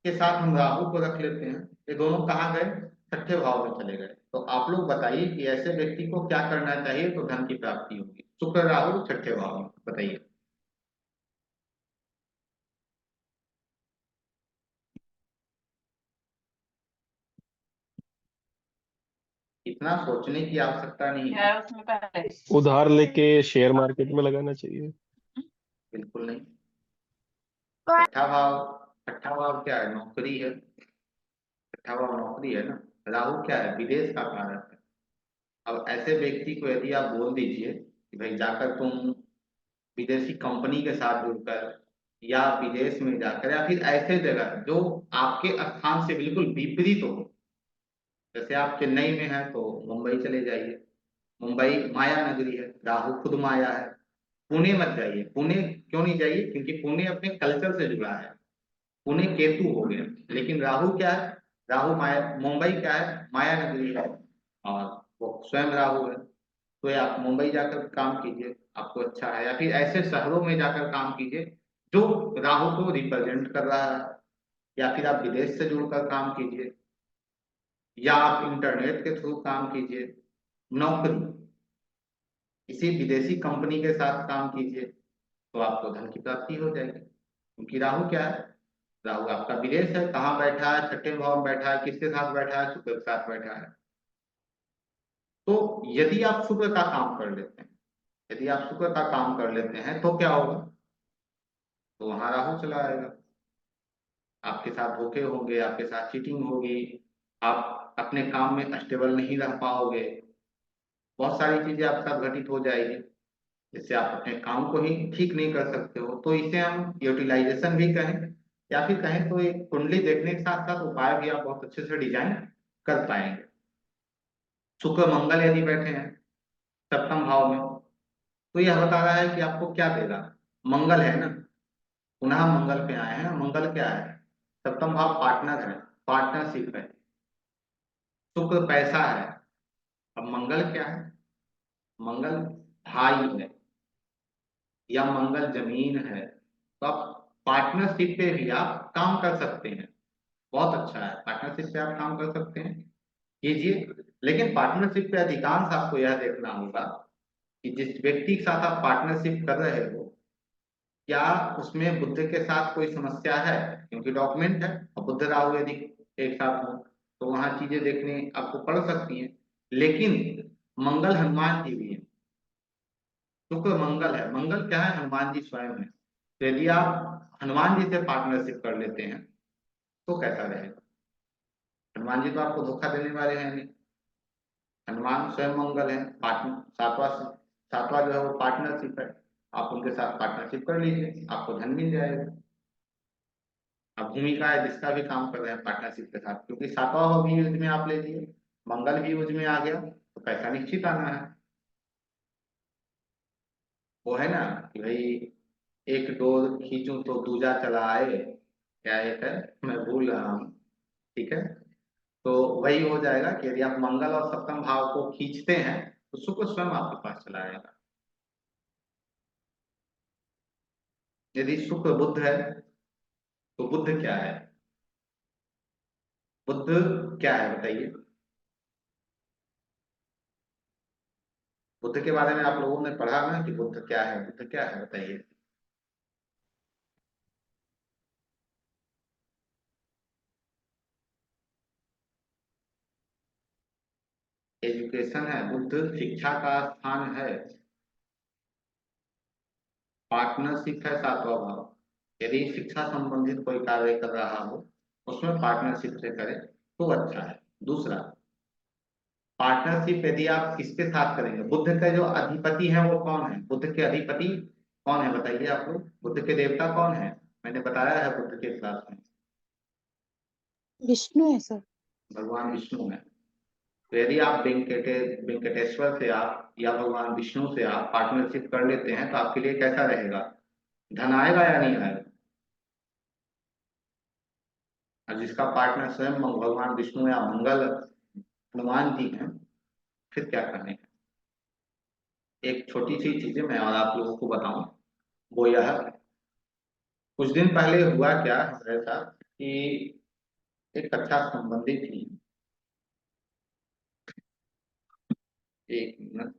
के साथ हम राहु को रख लेते हैं, ये दोनों कहाँ गए, छठे भाव में चले गए। तो आप लोग बताइए कि ऐसे व्यक्ति को क्या करना चाहिए तो धन की प्राप्ति होगी। शुक्र राहु छठे भाव में, बताइए। इतना सोचने की आवश्यकता नहीं है। उधार लेके शेयर मार्केट में लगाना चाहिए। बिल्कुल नहीं। छठा भाव, छठा भाव क्या है, नौकरी है। छठा भाव नौकरी है ना। राहु क्या है, विदेश का कारक है। अब ऐसे व्यक्ति को यदि आप बोल दीजिए कि भाई जाकर तुम विदेशी कंपनी के साथ जुड़कर या विदेश में जाकर या फिर ऐसे जगह जो आपके स्थान से बिल्कुल विपरीत हो, जैसे आप चेन्नई में हैं तो मुंबई चले जाइए। मुंबई माया नगरी है, राहु खुद माया है। पुणे मत जाइए। पुणे क्यों नहीं जाइए, क्योंकि पुणे अपने कल्चर से जुड़ा है। पुणे केतु हो गया। लेकिन राहु क्या है, राहु माया, मुंबई क्या है, माया नगरी है और वो स्वयं राहु है। तो या आप मुंबई जाकर काम कीजिए, आपको अच्छा है, या फिर ऐसे शहरों में जाकर काम कीजिए जो राहु को रिप्रेजेंट कर रहा है, या फिर आप विदेश से जुड़कर काम कीजिए, या आप इंटरनेट के थ्रू काम कीजिए। नौकरी, किसी विदेशी कंपनी के साथ काम कीजिए तो आपको धन की प्राप्ति हो जाएगी, क्योंकि राहु क्या है, राहु आपका विदेश है। कहाँ बैठा है, छठे भाव में बैठा है। किसके साथ बैठा है, शुक्र के साथ बैठा है। तो यदि आप शुक्र का काम कर लेते हैं, यदि आप शुक्र का काम कर लेते हैं तो क्या होगा, तो वहां राहु चला आएगा। आपके साथ धोखे होंगे, आपके साथ चीटिंग होगी, आप अपने काम में स्टेबल नहीं रह पाओगे, बहुत सारी चीजें आपके साथ घटित हो जाएगी, जिससे आप अपने काम को ही ठीक नहीं कर सकते हो। तो इसे हम यूटिलाइजेशन भी कहें, या फिर कहें तो एक कुंडली देखने के साथ साथ उपाय भी आप बहुत अच्छे से डिजाइन कर पाएंगे। शुक्र मंगल यदि बैठे हैं सप्तम भाव में, तो यह बता रहा है कि आपको क्या देगा। मंगल है ना, पुनः मंगल पे आए हैं। मंगल क्या है, सप्तम भाव पार्टनर है, पार्टनरशिप है। शुक्र पैसा है। अब मंगल क्या है, मंगल भाई है, या मंगल जमीन है। तो आप पार्टनरशिप पे भी आप काम कर सकते हैं। बहुत अच्छा है, पार्टनरशिप पे आप काम कर सकते हैं, कीजिए। लेकिन पार्टनरशिप पे अधिकांश आपको यह देखना होगा कि जिस व्यक्ति के साथ आप पार्टनरशिप कर रहे हो, क्या उसमें बुद्ध के साथ कोई समस्या है, क्योंकि डॉक्यूमेंट है और बुद्ध राहु यदि एक साथ हो तो वहां चीजें देखने आपको पड़ सकती हैं। लेकिन मंगल हनुमान जी भी है, शुक्र मंगल है। मंगल क्या है, हनुमान जी स्वयं है। तो यदि आप हनुमान जी से पार्टनरशिप कर लेते हैं तो कैसा रहेगा। हनुमान जी तो आपको धोखा देने वाले हैं नहीं। हनुमान स्वयं मंगल है, पार्टनर, सातवां, सातवां जो है वो पार्टनरशिप है। आप उनके साथ पार्टनरशिप कर लीजिए, आपको धन मिल जाएगा। अब भूमिका है जिसका भी काम कर रहे हैं पार्टनरशिप के साथ, क्योंकि सातवां भाव भी यूज में आप ले लिए, मंगल भी यूज में आ गया, तो पैसा निश्चित आना है। वो है ना कि भाई एक डोर खींचूं तो दूजा चला आए, क्या एक है, मैं भूल रहा हूँ। ठीक है, तो वही हो जाएगा कि यदि आप मंगल और सप्तम भाव को खींचते हैं तो शुक्र स्वयं आपके पास चला आएगा। यदि शुक्र बुध है तो बुध क्या है, बुध क्या है बताइए। बुद्ध के बारे में आप लोगों ने पढ़ा ना कि बुद्ध क्या है, बुद्ध क्या है बताइए। एजुकेशन है, बुद्ध शिक्षा का स्थान है। पार्टनरशिप है सातवां भाव। यदि शिक्षा संबंधित कोई कार्य कर रहा हो उसमें पार्टनरशिप से करे तो अच्छा है। दूसरा, पार्टनरशिप यदि आप किसके साथ करेंगे, बुद्ध के जो अधिपति है वो कौन है, बुद्ध के अधिपति कौन है बताइए आप लोग। बुद्ध के देवता कौन है, मैंने बताया है बुद्ध के क्लास में, विष्णु है सर। भगवान विष्णु है। तो यदि आप वेंकटेश्वर से आप या भगवान विष्णु से आप पार्टनरशिप कर लेते हैं तो आपके लिए कैसा रहेगा, धन आएगा या नहीं आएगा। और जिसका पार्टनर स्वयं भगवान विष्णु या मंगल हनुमान जी हैं, फिर क्या करने हैं। एक छोटी सी चीजें मैं और आप लोगों को बताऊं, वो यह कुछ दिन पहले हुआ क्या हमारे साथ कि एक कक्षा संबंधी थी। एक मिनट।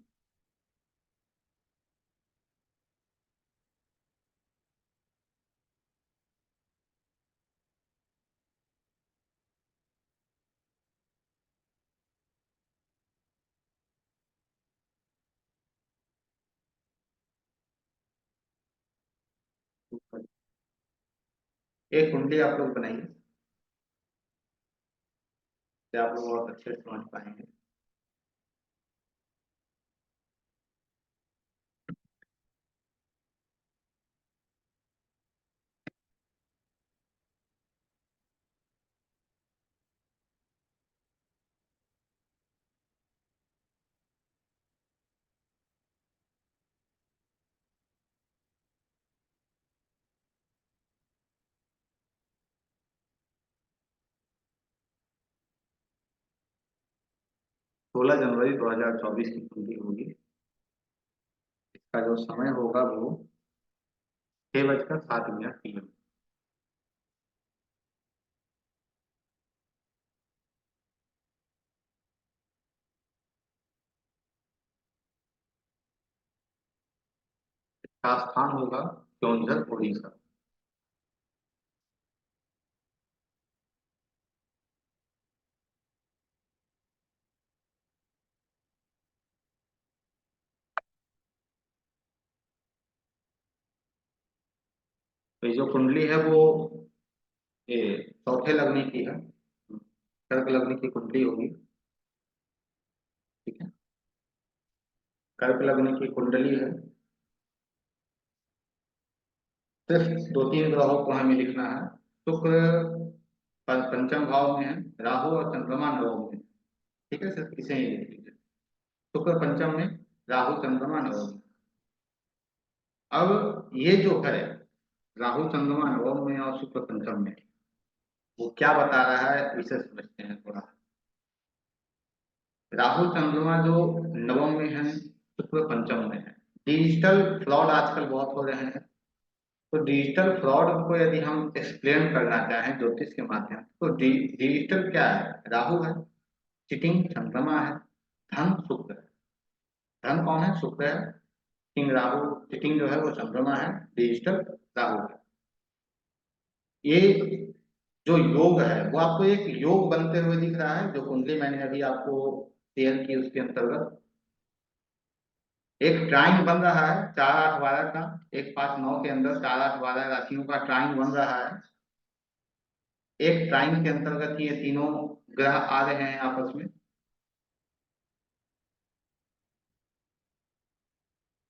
एक कुंडली आप लोग बनाइए, तो आप लोग बहुत अच्छे से समझ पाएंगे। सोलह जनवरी 2024 की कुंडली होगी। इसका जो समय होगा वो 6:07 PM। इसका स्थान होगा क्योंझर, उड़ीसा। तो ये जो कुंडली है वो ये चौथे लगने की है, कर्क लग्न की कुंडली होगी। ठीक है, कर्क लग्न की कुंडली है। सिर्फ दो तीन ग्रहों को हमें लिखना है। शुक्र पंचम भाव में है, राहु और चंद्रमा नवम में। ठीक है, सिर्फ इसे ही लिख लीजिए। शुक्र पंचम में, राहु चंद्रमा नवम में। अब ये जो है राहु चंद्रमा नवम में और शुक्र पंचम में, वो क्या बता रहा है इसे समझते हैं थोड़ा। राहु चंद्रमा जो नवम में है, शुक्र पंचम में है। डिजिटल फ्रॉड आजकल बहुत हो रहे हैं। तो डिजिटल फ्रॉड को यदि हम एक्सप्लेन करना चाहें ज्योतिष के माध्यम से, तो डिजिटल क्या है? राहु है, चिटिंग चंद्रमा है, धन शुक्र है। धन कौन है? शुक्र है। चिटिंग राहु, चिटिंग जो है वो चंद्रमा है, डिजिटल राहु है। ये जो योग है वो आपको एक योग बनते हुए दिख रहा है। जो कुंडली मैंने अभी आपको शेयर की उसके अंतर्गत एक ट्राइन बन रहा है 4, 8, 12 का। 1, 5, 9 के अंदर 4, 8, 12 राशियों का ट्राइन बन रहा है। एक ट्राइन के अंतर्गत ये तीनों ग्रह आ रहे हैं आपस में।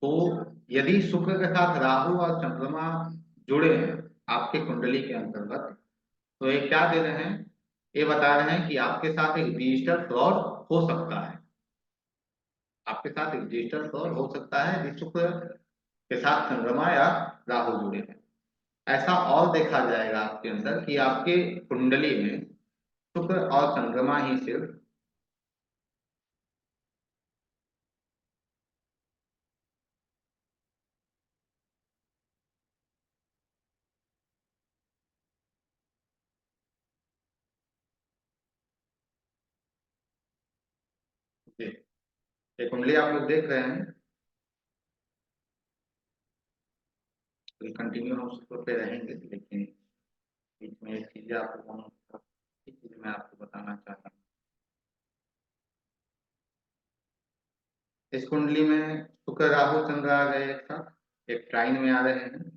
तो यदि शुक्र के साथ राहु और चंद्रमा जुड़े हैं आपके कुंडली के अंतर्गत, तो ये क्या दे रहे हैं? ये बता रहे हैं कि आपके साथ एक डिजिटल फ्रॉड हो सकता है। आपके साथ एक डिजिटल फ्रॉड हो सकता है यदि शुक्र के साथ चंद्रमा या राहु जुड़े हैं। ऐसा और देखा जाएगा आपके अंदर कि आपके कुंडली में शुक्र और चंद्रमा ही सिर्फ ये कुंडली आप लोग देख रहे हैं। कंटिन्यू हम शुक्र पे रहेंगे, लेकिन बीच में एक चीज मैं आपको बताना चाहता हूँ। इस कुंडली में शुक्र राहु चंद्र आ गए एक साथ, एक ट्राइन में आ रहे हैं।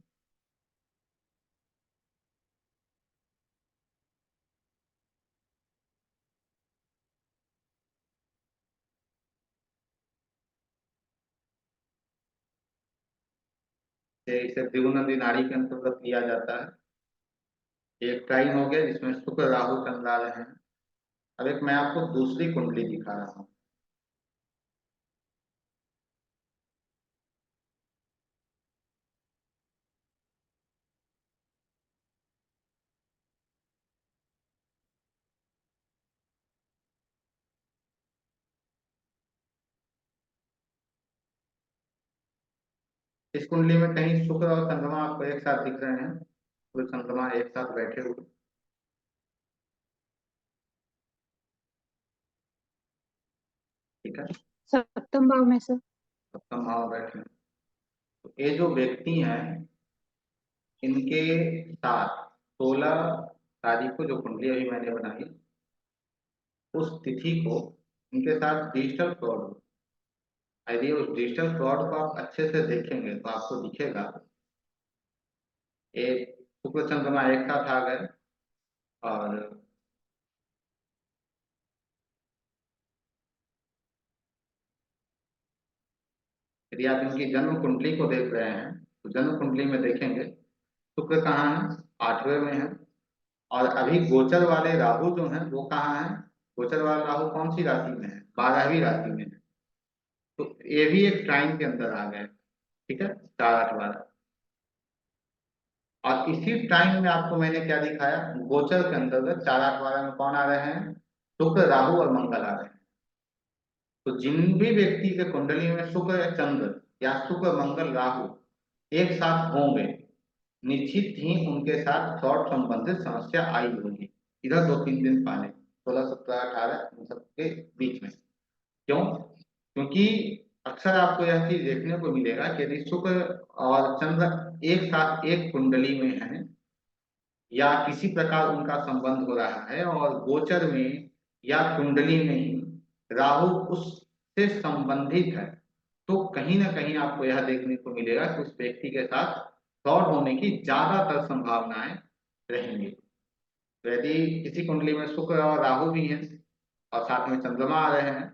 इसे द्विगुण नाड़ी के अंतर्गत लिया जाता है। एक ट्राइन हो गया जिसमें शुक्र राहु चंद्र आ रहे हैं। अब एक मैं आपको दूसरी कुंडली दिखा रहा हूँ। इस कुंडली में कहीं शुक्र और चंद्रमा आपको एक साथ दिख रहे हैं। तो चंद्रमा एक साथ बैठे हुए, ठीक है, सप्तम भाव में सर। सप्तम भाव बैठे हैं। तो ये जो व्यक्ति हैं, इनके साथ 16 तारीख को जो कुंडली अभी मैंने बनाई, उस तिथि को इनके साथ डिजिटल फ्रॉड हो। यदि उस डिजिटल फ्रॉड को आप अच्छे से देखेंगे तो आपको दिखेगा, एक शुक्र चंद्रमा एक साथ आ गए, और यदि आप इनकी जन्म कुंडली को देख रहे हैं तो जन्म कुंडली में देखेंगे शुक्र कहाँ है, 8वें में है। और अभी गोचर वाले राहु जो हैं वो कहाँ है, गोचर वाला राहु कौन सी राशि में है, 12वीं राशि में है। तो ये भी एक टाइम के अंदर आ गए, ठीक है, 4, 8, 12। और इसी टाइम में आपको मैंने क्या दिखाया, गोचर के अंतर्गत 4, 8, 12 में कौन आ रहे हैं, शुक्र राहु और मंगल आ रहे हैं। तो जिन भी व्यक्ति के कुंडली में शुक्र या चंद्र या शुक्र मंगल राहु एक साथ होंगे, निश्चित ही उनके साथ थॉट संबंधित समस्या आई होगी। इधर 2-3 दिन पहले 16, 17, 18 इन सब के बीच में। क्यों? क्योंकि अक्सर आपको यह चीज देखने को मिलेगा कि यदि शुक्र और चंद्र एक साथ एक कुंडली में है, या किसी प्रकार उनका संबंध हो रहा है और गोचर में या कुंडली में ही राहु उससे संबंधित है, तो कहीं ना कहीं आपको यह देखने को मिलेगा कि उस व्यक्ति के साथ फ्रॉड होने की ज्यादातर संभावनाएं रहेंगी। तो यदि किसी कुंडली में शुक्र और राहु भी हैं और साथ में चंद्रमा आ रहे हैं,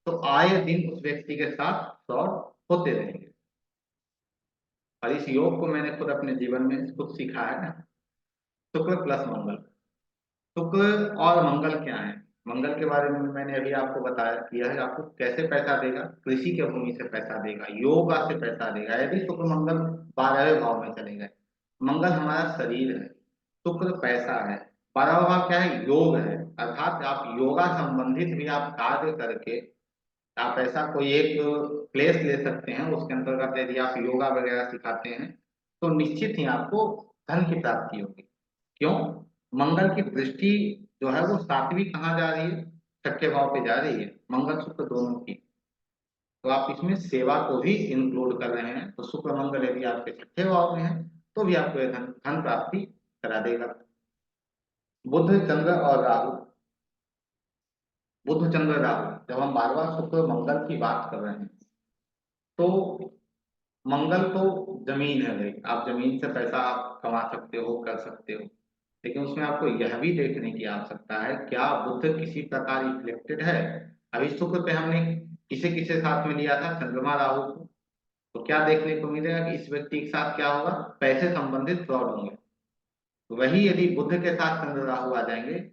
तो आए दिन उस व्यक्ति के साथ फ्रॉड होते रहेंगे। और इस योग को मैंने खुद अपने जीवन में खुद सीखा है ना, शुक्र प्लस मंगल। शुक्र और मंगल क्या है, मंगल के बारे में मैंने अभी आपको बताया कि यह आपको कैसे पैसा देगा, कृषि के भूमि से पैसा देगा, योगा से पैसा देगा। यदि शुक्र मंगल 12वें भाव में चले गए, मंगल हमारा शरीर है, शुक्र पैसा है, 12वां भाव क्या है, योग है। अर्थात आप योगा संबंधित भी आप कार्य करके आप ऐसा कोई एक प्लेस ले सकते हैं, उसके अंतर्गत यदि आप योगा वगैरह सिखाते हैं तो निश्चित ही आपको धन की प्राप्ति होगी। क्यों? मंगल की दृष्टि जो है वो 7वीं कहाँ जा रही है, 6ठे भाव पे जा रही है, मंगल शुक्र दोनों की। तो आप इसमें सेवा को भी इंक्लूड कर रहे हैं। तो शुक्र मंगल यदि आपके 6ठे भाव में है तो भी आपको यह धन प्राप्ति करा देगा। बुध चंद्र और राहु, बुध चंद्र राहु, जब हम 12वां शुक्र मंगल की बात कर रहे हैं तो मंगल तो जमीन है भाई, आप जमीन से पैसा आप कमा सकते हो, कर सकते हो, लेकिन उसमें आपको यह भी देखने की आवश्यकता है क्या बुध किसी प्रकार इफ्लेक्टेड है। अभी शुक्र पे हमने किसे किसे साथ में लिया था, चंद्रमा राहु को। तो क्या देखने को मिलेगा कि इस व्यक्ति के साथ क्या होगा, पैसे संबंधित फ्रॉड होंगे। तो वही यदि बुध के साथ चंद्र राहु आ जाएंगे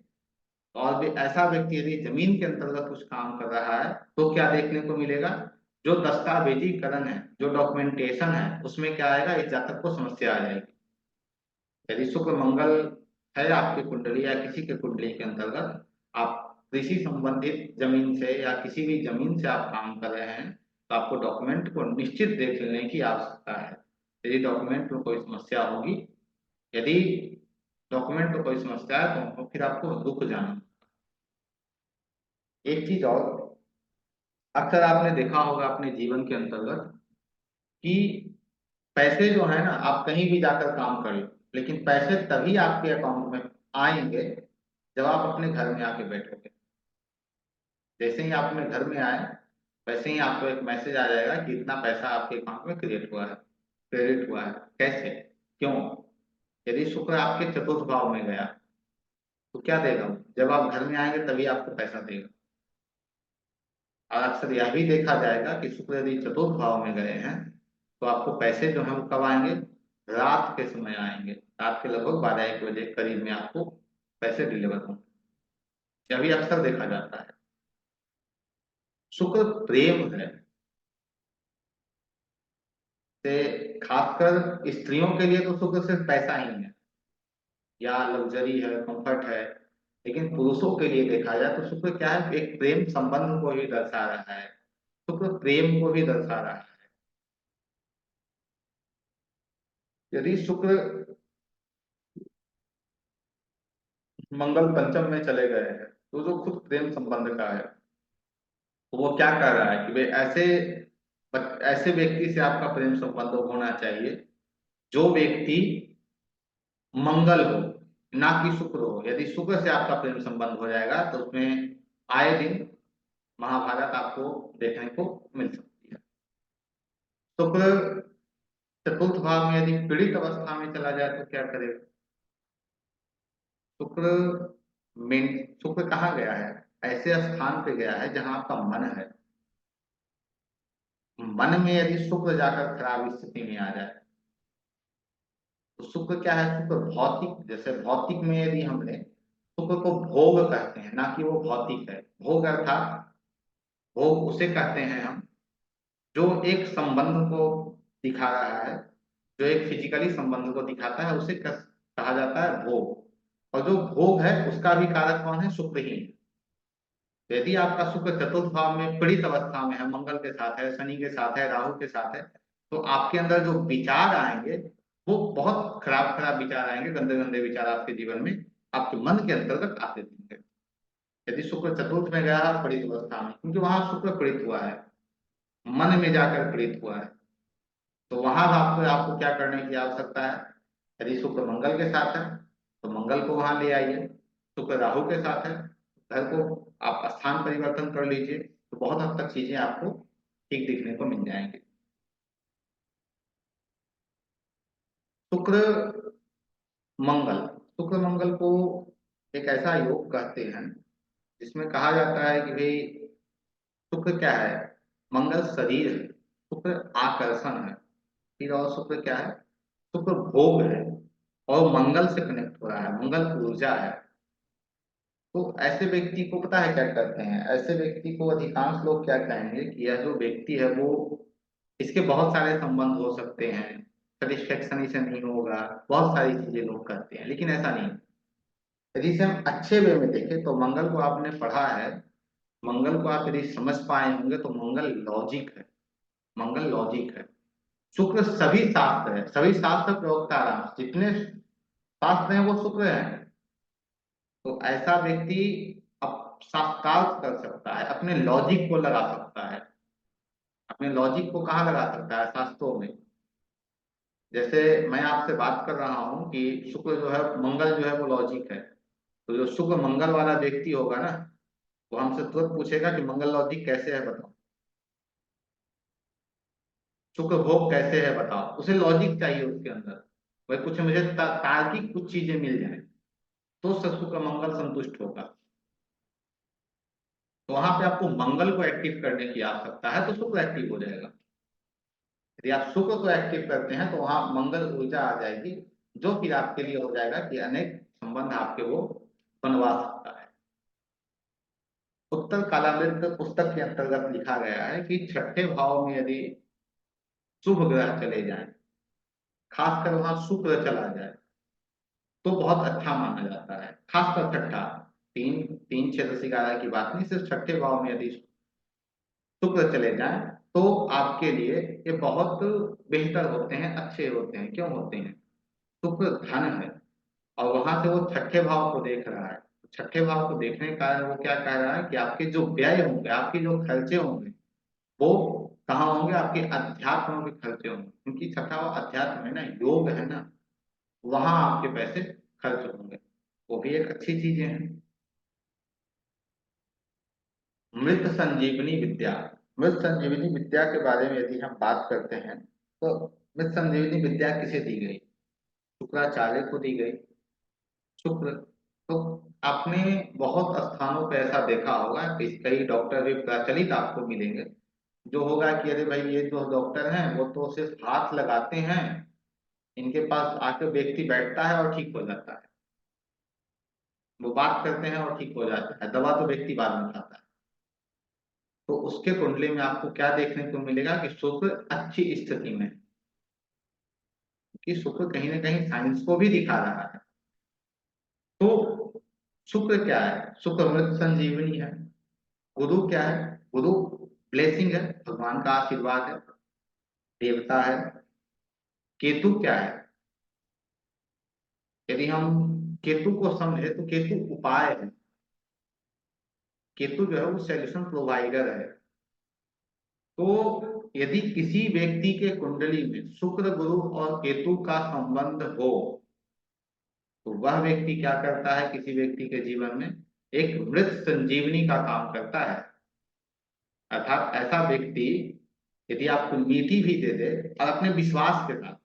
और भी ऐसा व्यक्ति यदि जमीन के अंतर्गत कुछ काम कर रहा है तो क्या देखने को मिलेगा, जो दस्तावेजीकरण है, जो डॉक्यूमेंटेशन है, उसमें क्या आएगा, इस जातक को समस्या आ जाएगी। यदि शुक्र मंगल है आपकी कुंडली या किसी के कुंडली के अंतर्गत आप कृषि संबंधित जमीन से या किसी भी जमीन से आप काम कर रहे हैं, तो आपको डॉक्यूमेंट को निश्चित देख लेने की आवश्यकता है। यदि डॉक्यूमेंट में कोई समस्या होगी, यदि डॉक्यूमेंट में कोई समस्या है तो फिर आपको रुक जाना। एक चीज और, अक्सर आपने देखा होगा अपने जीवन के अंतर्गत कि पैसे जो है ना, आप कहीं भी जाकर काम कर लो, लेकिन पैसे तभी आपके अकाउंट में आएंगे जब आप अपने घर में आके बैठोगे। जैसे ही आप अपने घर में आए, वैसे ही आपको एक मैसेज आ जाएगा कि इतना पैसा आपके अकाउंट में क्रिएट हुआ है, क्रेडिट हुआ है। कैसे? क्यों? यदि शुक्र आपके चतुर्थ भाव में गया तो क्या देगा, जब आप घर में आएंगे तभी आपको पैसा देगा। और अक्सर यह भी देखा जाएगा कि शुक्र यदि चतुर्थ भाव में गए हैं तो आपको पैसे जो है वो कब आएंगे, रात के समय आएंगे। रात के लगभग 12-1 बजे करीब में आपको पैसे डिलीवर होंगे। यह भी अक्सर देखा जाता है। शुक्र प्रेम है, से खासकर स्त्रियों के लिए तो शुक्र सिर्फ पैसा ही है या लग्जरी है, कंफर्ट है, लेकिन पुरुषों के लिए देखा जाए तो शुक्र क्या है, एक प्रेम संबंध को भी दर्शा रहा है, शुक्र प्रेम को भी दर्शा रहा है। यदि शुक्र मंगल पंचम में चले गए हैं, तो जो खुद प्रेम संबंध का है, तो वो क्या कर रहा है कि भाई ऐसे व्यक्ति से आपका प्रेम संबंध होना चाहिए जो व्यक्ति मंगल हो, ना कि शुक्र हो। यदि शुक्र से आपका प्रेम संबंध हो जाएगा तो उसमें आए दिन महाभारत आपको देखने को मिल सकती है। शुक्र चतुर्थ भाव में यदि पीड़ित अवस्था में चला जाए तो क्या करेगा? शुक्र शुक्र कहाँ गया है? ऐसे स्थान पे गया है जहां आपका मन है। मन में यदि शुक्र जाकर खराब स्थिति में आ जाए तो शुक्र क्या है? शुक्र भौतिक, जैसे भौतिक में यदि हमने शुक्र को भोग कहते हैं, ना कि वो भौतिक है। भोग अर्थात भोग उसे कहते हैं हम जो एक संबंध को दिखा रहा है, जो एक फिजिकली संबंध को दिखाता है, उसे कहा जाता है भोग। और जो भोग है उसका भी कारक कौन है? शुक्र ही है। तो यदि आपका शुक्र चतुर्थ भाव में पीड़ित अवस्था में है, मंगल के साथ है, शनि के साथ है, राहु के साथ है, तो आपके अंदर जो विचार आएंगे वो बहुत खराब खराब विचार आएंगे, गंदे गंदे विचार आपके जीवन में आपके मन के अंतर्गत आते रहेंगे। यदि शुक्र चतुर्थ में गया पीड़ित अवस्था में, क्योंकि वहां शुक्र पीड़ित हुआ है, मन में जाकर पीड़ित हुआ है, तो वहां आपको आपको क्या करने की आवश्यकता है? यदि शुक्र मंगल के साथ है तो मंगल को वहां ले आइए। शुक्र राहु के साथ है, घर को आप स्थान परिवर्तन कर लीजिए, तो बहुत हद तक चीजें आपको ठीक दिखने को मिल जाएंगे। शुक्र मंगल, शुक्र मंगल को एक ऐसा योग कहते हैं जिसमें कहा जाता है कि भाई शुक्र क्या है? मंगल शरीर है, शुक्र आकर्षण है, फिर और शुक्र क्या है? शुक्र भोग है और मंगल से कनेक्ट हो रहा है, मंगल ऊर्जा है। तो ऐसे व्यक्ति को पता है क्या करते हैं? ऐसे व्यक्ति को अधिकांश लोग क्या कहेंगे कि यह जो व्यक्ति है वो, इसके बहुत सारे संबंध हो सकते हैं, सेटिस्फेक्शन इसे नहीं होगा, बहुत सारी चीजें लोग करते हैं, लेकिन ऐसा नहीं। यदि इसे हम अच्छे वे में देखें तो मंगल को आपने पढ़ा है, मंगल को आप यदि समझ पाए होंगे तो मंगल लॉजिक है, मंगल लॉजिक है। शुक्र सभी शास्त्र है, सभी शास्त्र प्रवक्ता राम, जितने शास्त्र हैं वो शुक्र हैं। तो ऐसा व्यक्ति अब शास्त्रार्थ कर सकता है, अपने लॉजिक को लगा सकता है। अपने लॉजिक को कहाँ लगा सकता है? शास्त्रों में। जैसे मैं आपसे बात कर रहा हूँ कि शुक्र जो है, मंगल जो है वो लॉजिक है, तो जो शुक्र मंगल वाला व्यक्ति होगा ना, वो हमसे तुरंत पूछेगा कि मंगल लॉजिक कैसे है बताओ, शुक्र भोग कैसे है बताओ। उसे लॉजिक चाहिए उसके अंदर, वही कुछ मुझे तार्किक कुछ चीजें मिल जाए तो शुक्र मंगल संतुष्ट होगा। तो वहां पे आपको मंगल को एक्टिव करने की आवश्यकता है, तो शुक्र एक्टिव हो जाएगा। यदि आप शुक्र को एक्टिव करते हैं तो वहां मंगल ऊर्जा आ जाएगी, जो फिर आपके लिए हो जाएगा कि अनेक संबंध आपके वो बनवा सकता है। उत्तर कालामृत पुस्तक के अंतर्गत लिखा गया है कि छठे भाव में यदि शुभ ग्रह चले जाएं, खासकर वहां शुक्र चला जाए, तो बहुत अच्छा माना जाता है। खासकर छठा, तीन तीन छह दस ग्यारह की बात नहीं, सिर्फ छठे भाव में यदि शुक्र चले जाएं तो आपके लिए ये बहुत बेहतर होते हैं, अच्छे होते हैं। क्यों होते हैं? शुक्र धन है और वहां से वो छठे भाव को देख रहा है। छठे भाव को देखने के कारण वो क्या कह रहा है कि आपके जो व्यय होंगे, आपके जो खर्चे होंगे, वो कहाँ होंगे? आपके अध्यात्म के खर्चे होंगे, क्योंकि छठा वो अध्यात्म है ना, योग है ना, वहां आपके पैसे खर्च होंगे। वो भी एक अच्छी चीजें हैं। मृत संजीवनी विद्या, मृत संजीवनी विद्या के बारे में यदि हम बात करते हैं तो मृत संजीवनी विद्या किसे दी गई? शुक्राचार्य को दी गई। शुक्र, तो आपने बहुत स्थानों पे ऐसा देखा होगा कि कई डॉक्टर भी प्रचलित आपको मिलेंगे, जो होगा कि अरे भाई ये जो डॉक्टर हैं वो तो सिर्फ हाथ लगाते हैं, इनके पास आके व्यक्ति बैठता है और ठीक हो जाता है, वो बात करते हैं और ठीक हो जाता है, दवा तो व्यक्ति बाद में खाता है। तो उसके कुंडली में आपको क्या देखने को मिलेगा कि शुक्र अच्छी स्थिति में है, कि शुक्र कहीं ना कहीं साइंस को भी दिखा रहा है। तो शुक्र क्या है? शुक्र मृत संजीवनी है। गुरु क्या है? गुरु ब्लेसिंग है, भगवान का आशीर्वाद है, देवता है। केतु क्या है? यदि हम केतु को समझे तो केतु उपाय है, केतु जो है वो सॉल्यूशन प्रोवाइडर है। तो यदि किसी व्यक्ति के कुंडली में शुक्र, गुरु और केतु का संबंध हो तो वह व्यक्ति क्या करता है, किसी व्यक्ति के जीवन में एक मृत संजीवनी का काम करता है। अर्थात ऐसा व्यक्ति यदि आपको नीति भी दे दे और अपने विश्वास के साथ,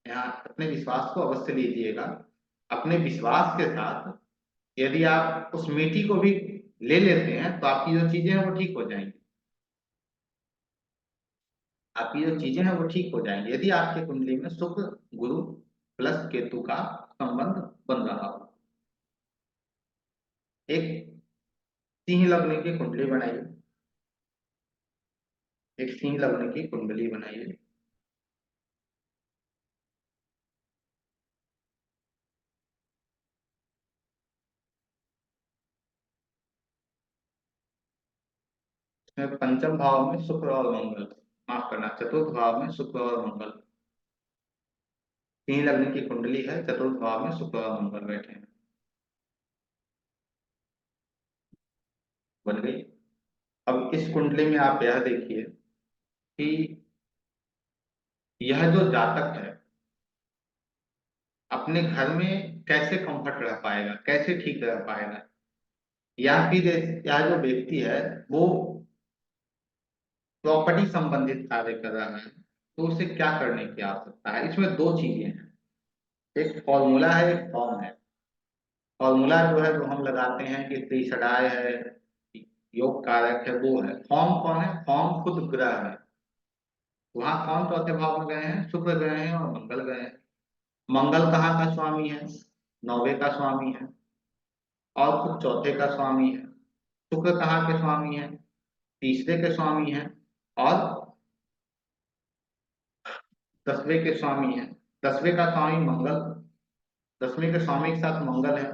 यहाँ अपने विश्वास को अवश्य लीजिएगा, अपने विश्वास के साथ यदि आप उस मीठी को भी ले लेते हैं तो आपकी जो चीजें हैं वो ठीक हो जाएंगी, आपकी जो चीजें हैं वो ठीक हो जाएंगी यदि आपके कुंडली में शुक्र, गुरु प्लस केतु का संबंध बन रहा हो। एक सिंह लग्न की कुंडली बनाइए, एक सिंह लग्न की कुंडली बनाइए। इसमें पंचम भाव में शुक्र और मंगल, माफ करना, चतुर्थ भाव में शुक्र और मंगल, सिंह लग्न की कुंडली है, चतुर्थ भाव में शुक्र और मंगल बैठे हैं। बन गई। अब इस कुंडली में आप यह देखिए कि यह जो जातक है अपने घर में कैसे कंफर्ट रह पाएगा, कैसे ठीक रह पाएगा, या फिर यह जो व्यक्ति है वो प्रॉपर्टी संबंधित कार्य कर रहा है तो उसे क्या करने की आवश्यकता है। इसमें दो चीजें हैं, एक फॉर्मूला है, एक फॉर्म है। फॉर्मूला जो है जो हम लगाते हैं कि त्रिसठाय है, योग कारक है, वो है। फॉर्म कौन है, फॉर्म खुद ग्रह है। वहां कौन चौथे भाव में गए हैं, शुक्र गए हैं और मंगल गए हैं। मंगल कहाँ का स्वामी है, नौवे का स्वामी है और खुद चौथे का स्वामी है। शुक्र कहाँ के स्वामी है, तीसरे के स्वामी है और 10वें के स्वामी है। 10वें का स्वामी मंगल, 10वें के स्वामी के साथ मंगल है।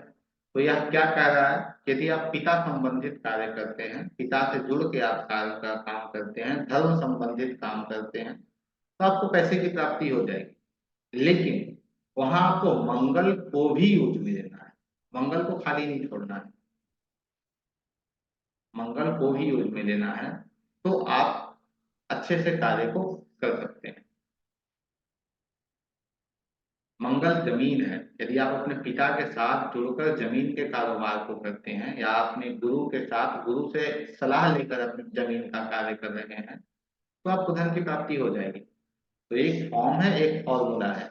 तो यह क्या कह रहा है, यदि आप पिता संबंधित कार्य करते हैं, पिता से जुड़ के आप कार्य का काम करते हैं, धर्म संबंधित काम करते हैं तो आपको पैसे की प्राप्ति हो जाएगी। लेकिन वहां आपको मंगल को भी यूज में लेना है, मंगल को खाली नहीं छोड़ना है, मंगल को भी यूज में लेना है तो आप अच्छे से कार्य को कर सकते हैं। मंगल जमीन है, यदि आप अपने पिता के साथ जुड़कर जमीन के कारोबार को करते हैं या अपने गुरु के साथ, गुरु से सलाह लेकर अपनी जमीन का कार्य कर रहे हैं तो आपको धन की प्राप्ति हो जाएगी। तो एक फॉर्म है, एक फॉर्मूला है।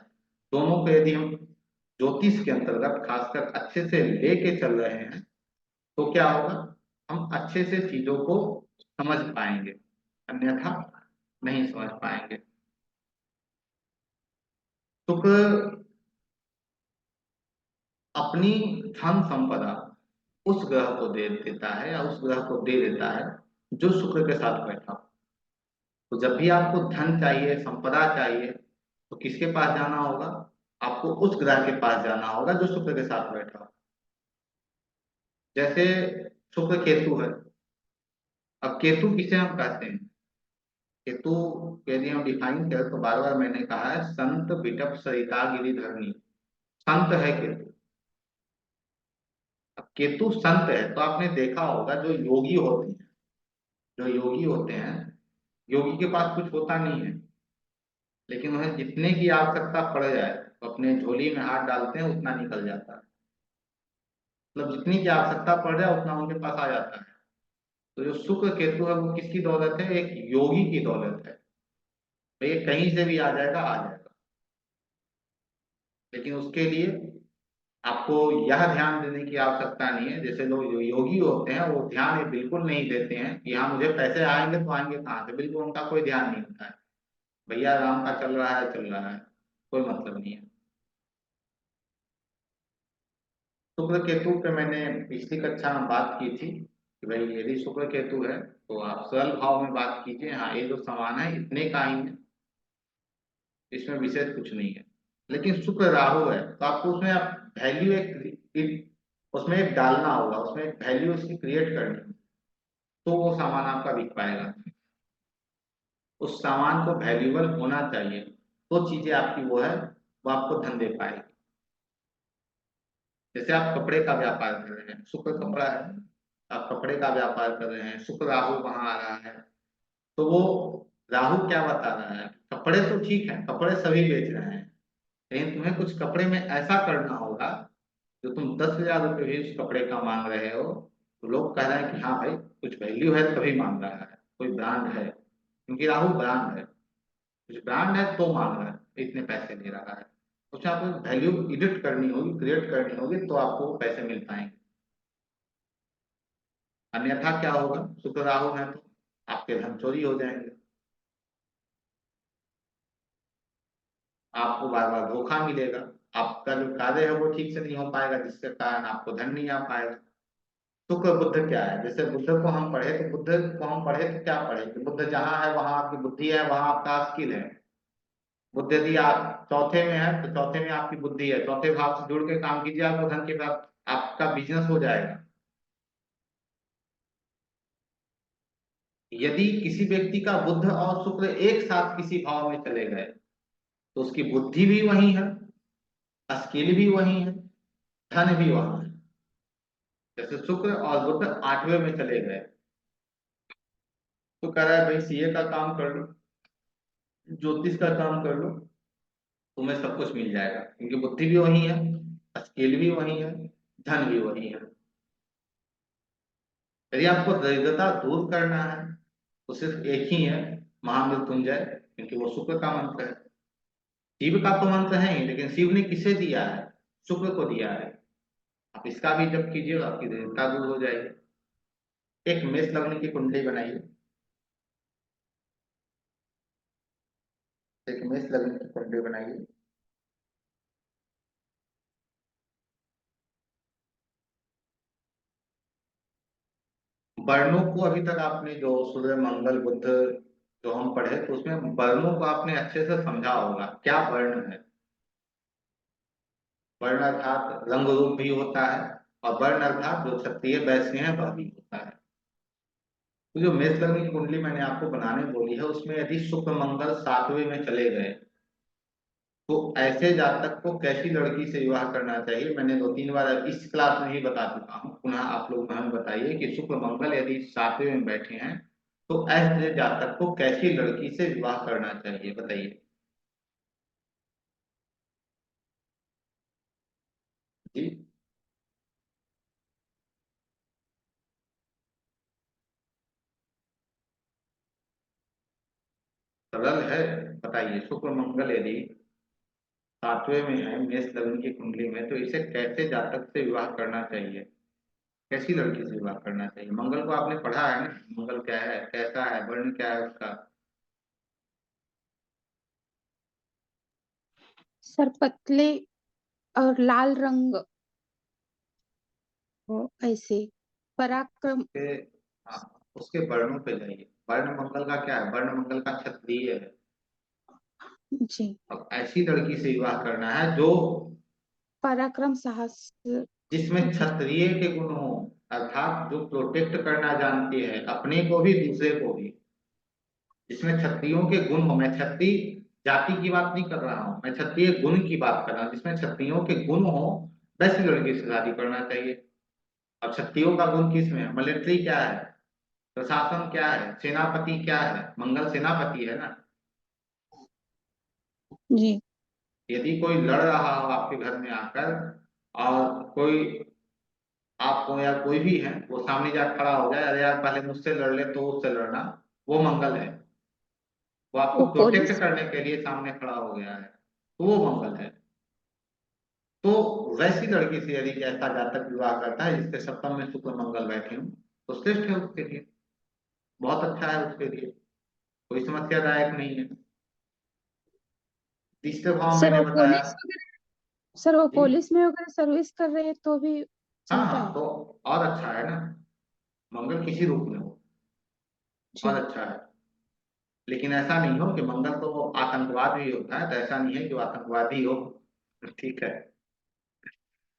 दोनों को यदि हम ज्योतिष के अंतर्गत खासकर अच्छे से लेके चल रहे हैं तो क्या होगा, हम अच्छे से चीजों को समझ पाएंगे, अन्यथा नहीं समझ पाएंगे। शुक्र अपनी धन संपदा उस ग्रह को दे देता है या उस ग्रह को दे देता है जो शुक्र के साथ बैठा हो। तो जब भी आपको धन चाहिए, संपदा चाहिए तो किसके पास जाना होगा, आपको उस ग्रह के पास जाना होगा जो शुक्र के साथ बैठा हो। जैसे शुक्र केतु है, अब केतु किसे हम कहते हैं, केतु यदि हम डिफाइन करें तो बार बार मैंने कहा है संत विटप सरिता गिरिधरनी, संत है केतु। अब केतु संत है तो आपने देखा होगा जो योगी होते हैं, जो योगी होते हैं, योगी के पास कुछ होता नहीं है लेकिन उन्हें जितने की आवश्यकता पड़ जाए तो अपने झोली में हाथ डालते हैं, उतना निकल जाता है। मतलब जितनी की आवश्यकता पड़ जाए उतना उनके पास आ जाता है। तो जो शुक्र केतु है वो किसकी दौलत है, एक योगी की दौलत है। तो ये कहीं से भी आ जाएगा, आ जाएगा, लेकिन उसके लिए आपको यह ध्यान देने की आवश्यकता नहीं है। जैसे लोग जो योगी होते हैं वो ध्यान ये बिल्कुल नहीं देते हैं कि हाँ मुझे पैसे आएंगे तो आएंगे कहाँ से, बिल्कुल उनका कोई ध्यान नहीं होता है। भैया राम का चल रहा है, चल रहा है, कोई मतलब नहीं है। शुक्र केतु पे मैंने पिछली कक्षा में बात की थी कि भाई यदि शुक्र केतु है तो आप सरल भाव में बात कीजिए, हाँ ये जो समान है इतने का ही है, इसमें विशेष कुछ नहीं है। लेकिन शुक्र राहु है तो आपको उसमें आप वैल्यू उसमें एक डालना होगा, उसमें एक वैल्यू उसकी क्रिएट करनी है तो वो सामान आपका बिक पाएगा। उस सामान को वैल्यूएबल होना चाहिए तो चीजें आपकी वो है, वो आपको धन दे पाएगी। जैसे आप कपड़े का व्यापार कर रहे हैं, शुक्र कपड़ा है, आप कपड़े का व्यापार कर रहे हैं, शुक्र राहु वहां आ रहा है, तो वो राहु क्या बता रहा है? कपड़े तो ठीक है, कपड़े सभी बेच रहे हैं, लेकिन तुम्हें कुछ कपड़े में ऐसा करना होगा जो तुम 10,000 रुपये भी उस कपड़े का मांग रहे हो तो लोग कह रहे हैं कि हाँ भाई कुछ वैल्यू है तभी मांग रहा है, कोई ब्रांड है, क्योंकि राहु ब्रांड है, कुछ ब्रांड है तो मांग रहा है, इतने पैसे दे रहा है। उसमें आपको वैल्यू एडिट करनी होगी, क्रिएट करनी होगी, तो आपको वो पैसे मिल पाएंगे। अन्यथा क्या होगा? शुक्र राहु है तो आपके धन चोरी हो जाएंगे, आपको बार बार धोखा मिलेगा, आपका जो कार्य है वो ठीक से नहीं हो पाएगा, जिसके कारण आपको धन नहीं आ पाएगा। शुक्र बुद्ध क्या है? जैसे बुद्ध को हम पढ़े तो बुद्ध को हम पढ़े तो क्या पढ़े कि बुद्ध जहां है वहां आपकी बुद्धि है, वहां आपका स्किल है। बुद्ध यदि आप चौथे में है तो चौथे में आपकी बुद्धि है, चौथे भाव से जुड़ के काम कीजिए, आपको धन के प्राप्त, आपका बिजनेस हो जाएगा। यदि किसी व्यक्ति का बुद्ध और शुक्र एक साथ किसी भाव में चले गए तो उसकी बुद्धि भी वही है, स्किल भी वही है, धन भी वहां है। जैसे शुक्र और बुद्ध 8वें में चले गए तो कह रहा है भाई सीए का काम कर लो, ज्योतिष का काम कर लो, तुम्हें सब कुछ मिल जाएगा, क्योंकि बुद्धि भी वही है, स्किल भी वही है, धन भी वही है। यदि आपको दरिद्रता दूर करना है तो सिर्फ एक ही है, महामृत्युंजय, क्योंकि वो शुक्र का मंत्र है। शिव का तो मंत्र है ही, लेकिन शिव ने किसे दिया है? शुक्र को दिया है। आप इसका भी जप कीजिएगा, आपकी दरिद्रता दूर हो जाएगी। एक मेष लग्न की कुंडली बनाइए, एक मेष लग्न की कुंडली बनाइए। वर्णों को अभी तक आपने जो सूर्य मंगल बुध जो हम पढ़े तो उसमें वर्णों को आपने अच्छे से समझा होगा, क्या वर्ण है। वर्ण अर्थात रंग रूप भी होता है, और वर्ण अर्थात जो क्षत्रिय वैश्य है वह भी होता है। तो जो मेष लग्न की कुंडली मैंने आपको बनाने बोली है उसमें यदि शुक्र मंगल 7वें में चले गए तो ऐसे जातक को कैसी लड़की से विवाह करना चाहिए, मैंने 2-3 बार इस क्लास में ही बता चुका हूँ, पुनः आप लोग हमें बताइए कि शुक्र मंगल यदि 7वें में बैठे हैं तो ऐसे जातक को कैसी लड़की से विवाह करना चाहिए, बताइए जी। सरल है, बताइए। शुक्र मंगल यदि 7वें में है मेष लग्न की कुंडली में तो इसे कैसे जातक से विवाह करना चाहिए, कैसी लड़की से विवाह करना चाहिए? मंगल को आपने पढ़ा है ना, मंगल क्या है, कैसा है, वर्ण क्या है उसका? सर पतले और लाल रंग हो ऐसे, पराक्रम। उसके, हाँ, उसके वर्णों पे जाइए। वर्ण मंगल का क्या है? वर्ण मंगल का क्षत्रिय है। जी। अब ऐसी लड़की से विवाह करना है जो पराक्रम साहस। जिसमें क्षत्रिय के गुण हो, अर्थात जो प्रोटेक्ट करना जानती है अपने को भी दूसरे को भी, जिसमें क्षत्रियों के गुण हो। मैं क्षत्रिय जाति की बात नहीं कर रहा हूँ, मैं क्षत्रिय गुण की बात कर रहा हूँ, जिसमें क्षत्रियों के गुण हो वैसी लड़की से शादी करना चाहिए। अब क्षत्रियों का गुण किस में है? मिलिट्री क्या है, प्रशासन क्या है, सेनापति क्या है? मंगल सेनापति है ना। जी। यदि कोई लड़ रहा हो आपके घर में आकर और कोई आपको या कोई भी है वो सामने जाकर खड़ा हो जाए, अरे यार पहले मुझसे लड़ ले तो उससे लड़ना, वो मंगल है, वो वो आपको प्रोटेक्ट पुलिस। करने के लिए सामने खड़ा हो गया है, तो वो मंगल है। तो वैसी लड़की से यदि ऐसा जातक विवाह करता है जिसके सप्तम में शुक्र मंगल बैठे हों तो श्रेष्ठ है उसके लिए, बहुत अच्छा है उसके लिए, कोई समस्यादायक नहीं है। तीसरे भाव सर मैंने वो बताया पुलिस वगैरह, सर वो जी। पुलिस में वगैरह सर्विस कर रहे हैं तो भी हाँ चलता हाँ, है? तो और अच्छा है ना, मंगल किसी रूप में हो, और जी। अच्छा है। लेकिन ऐसा नहीं हो कि मंगल तो आतंकवाद भी होता है, तो ऐसा नहीं है कि वो आतंकवादी हो, ठीक है।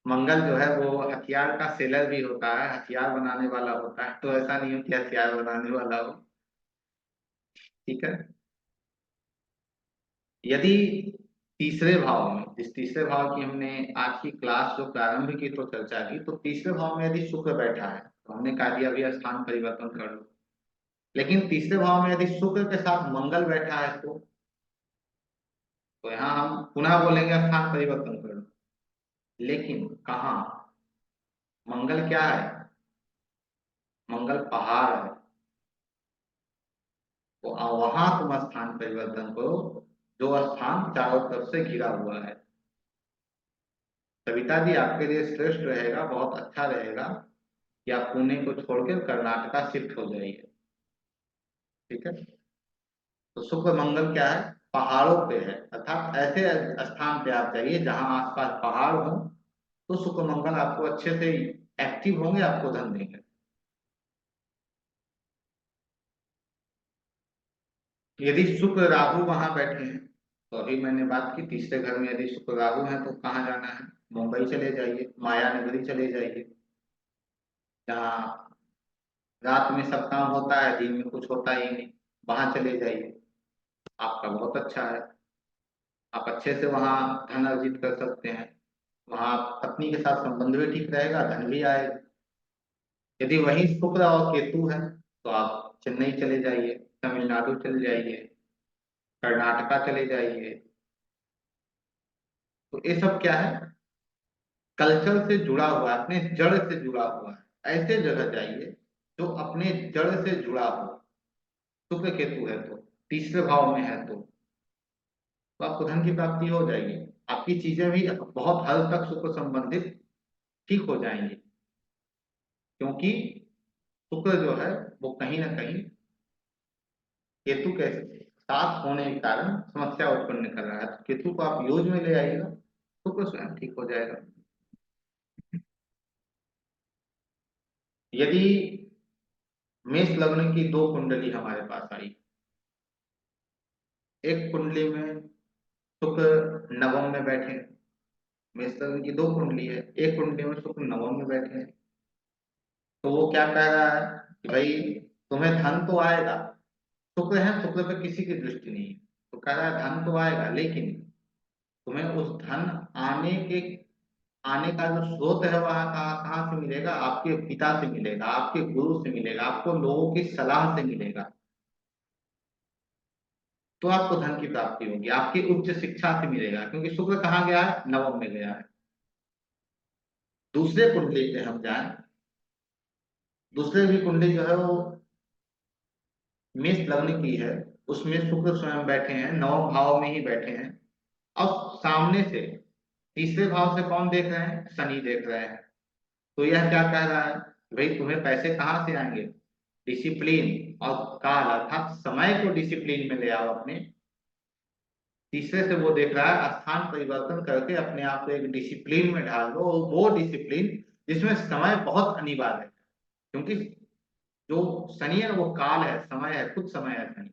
मंगल जो है वो हथियार का सेलर भी होता है, हथियार बनाने वाला होता है, तो ऐसा नहीं हो कि हथियार बनाने वाला हो, ठीक है। यदि तीसरे भाव में, जिस तीसरे भाव की हमने आज की क्लास जो प्रारंभ की तो चर्चा की, तो तीसरे भाव में यदि शुक्र बैठा है तो हमने कहा दिया अभी स्थान परिवर्तन कर लो। लेकिन तीसरे भाव में यदि शुक्र के साथ मंगल बैठा है तो यहाँ हम पुनः बोलेंगे स्थान परिवर्तन कर लो। लेकिन कहाँ? मंगल क्या है? मंगल पहाड़ है, तो वहां तुम स्थान परिवर्तन करो जो स्थान चारों तरफ से घिरा हुआ है। सविता जी, आपके लिए श्रेष्ठ रहेगा, बहुत अच्छा रहेगा कि आप पुणे को छोड़कर कर्नाटका शिफ्ट हो जाइए। ठीक है? तो शुक्र मंगल क्या है? पहाड़ों पे है, अर्थात ऐसे स्थान पे आप जाइए जहां आसपास पहाड़ हो, तो शुक्र मंगल आपको अच्छे से एक्टिव होंगे, आपको धन देंगे। यदि शुक्र राहु वहां बैठे हैं, तो अभी मैंने बात की तीसरे घर में यदि शुक्र राहु है तो कहाँ जाना है? मुंबई चले जाइए, माया नगरी चले जाइए, जहाँ रात में सब काम होता है, दिन में कुछ होता ही नहीं, वहां चले जाइए, आपका बहुत अच्छा है। आप अच्छे से वहां धन अर्जित कर सकते हैं, वहां पत्नी के साथ संबंध भी ठीक रहेगा, धन भी आएगा। यदि वही शुक्र और केतु है तो आप चेन्नई चले जाइए, तमिलनाडु चले जाइए, कर्नाटका चले जाइए। तो ये सब क्या है? कल्चर से जुड़ा हुआ है, अपने जड़ से जुड़ा हुआ है। ऐसे जगह जाइए जो अपने जड़ से जुड़ा हो। शुक्र केतु है तो, तीसरे भाव में है तो आपको धन की प्राप्ति हो जाएगी। आपकी चीजें भी बहुत हद तक शुक्र संबंधित ठीक हो जाएंगी, क्योंकि शुक्र जो है वो कहीं ना कहीं केतु के साथ होने के कारण समस्या उत्पन्न कर रहा है। तो केतु को आप यूज में ले आइएगा, शुक्र स्वयं ठीक हो जाएगा। यदि मेष लग्न की दो कुंडली हमारे पास आई, एक कुंडली में शुक्र नवम में बैठे, मेष लग्न की दो कुंडली है, एक कुंडली में शुक्र नवम में बैठे हैं, तो वो क्या कह रहा है कि भाई तुम्हें धन तो आएगा। शुक्र है, शुक्र पे किसी की दृष्टि नहीं है, तो कह रहा है धन तो आएगा, लेकिन तुम्हें उस धन आने का जो स्रोत है वह कहाँ कहाँ से मिलेगा? आपके पिता से मिलेगा, आपके गुरु से मिलेगा, आपको लोगों की सलाह से मिलेगा, तो आपको धन की प्राप्ति होगी, आपकी उच्च शिक्षा से मिलेगा, क्योंकि शुक्र कहाँ गया है? नवम में गया है। दूसरे कुंडली पे हम जाएं, दूसरे भी कुंडली जो है वो मेष लग्न की है, उसमें शुक्र स्वयं बैठे हैं, नवम भाव में ही बैठे हैं। अब सामने से तीसरे भाव से कौन देख रहे हैं? शनि देख रहे हैं। तो यह क्या कह रहा है? भाई तुम्हें पैसे कहाँ से आएंगे? डिसिप्लिन और काल अर्थात समय को डिसिप्लिन में ले आओ अपने। तीसरे से वो देख रहा है स्थान परिवर्तन करके अपने आप को एक डिसिप्लिन में ढाल दो, और वो डिसिप्लिन जिसमें समय बहुत अनिवार्य है, क्योंकि जो शनि है वो काल है, समय है, खुद समय है शनि।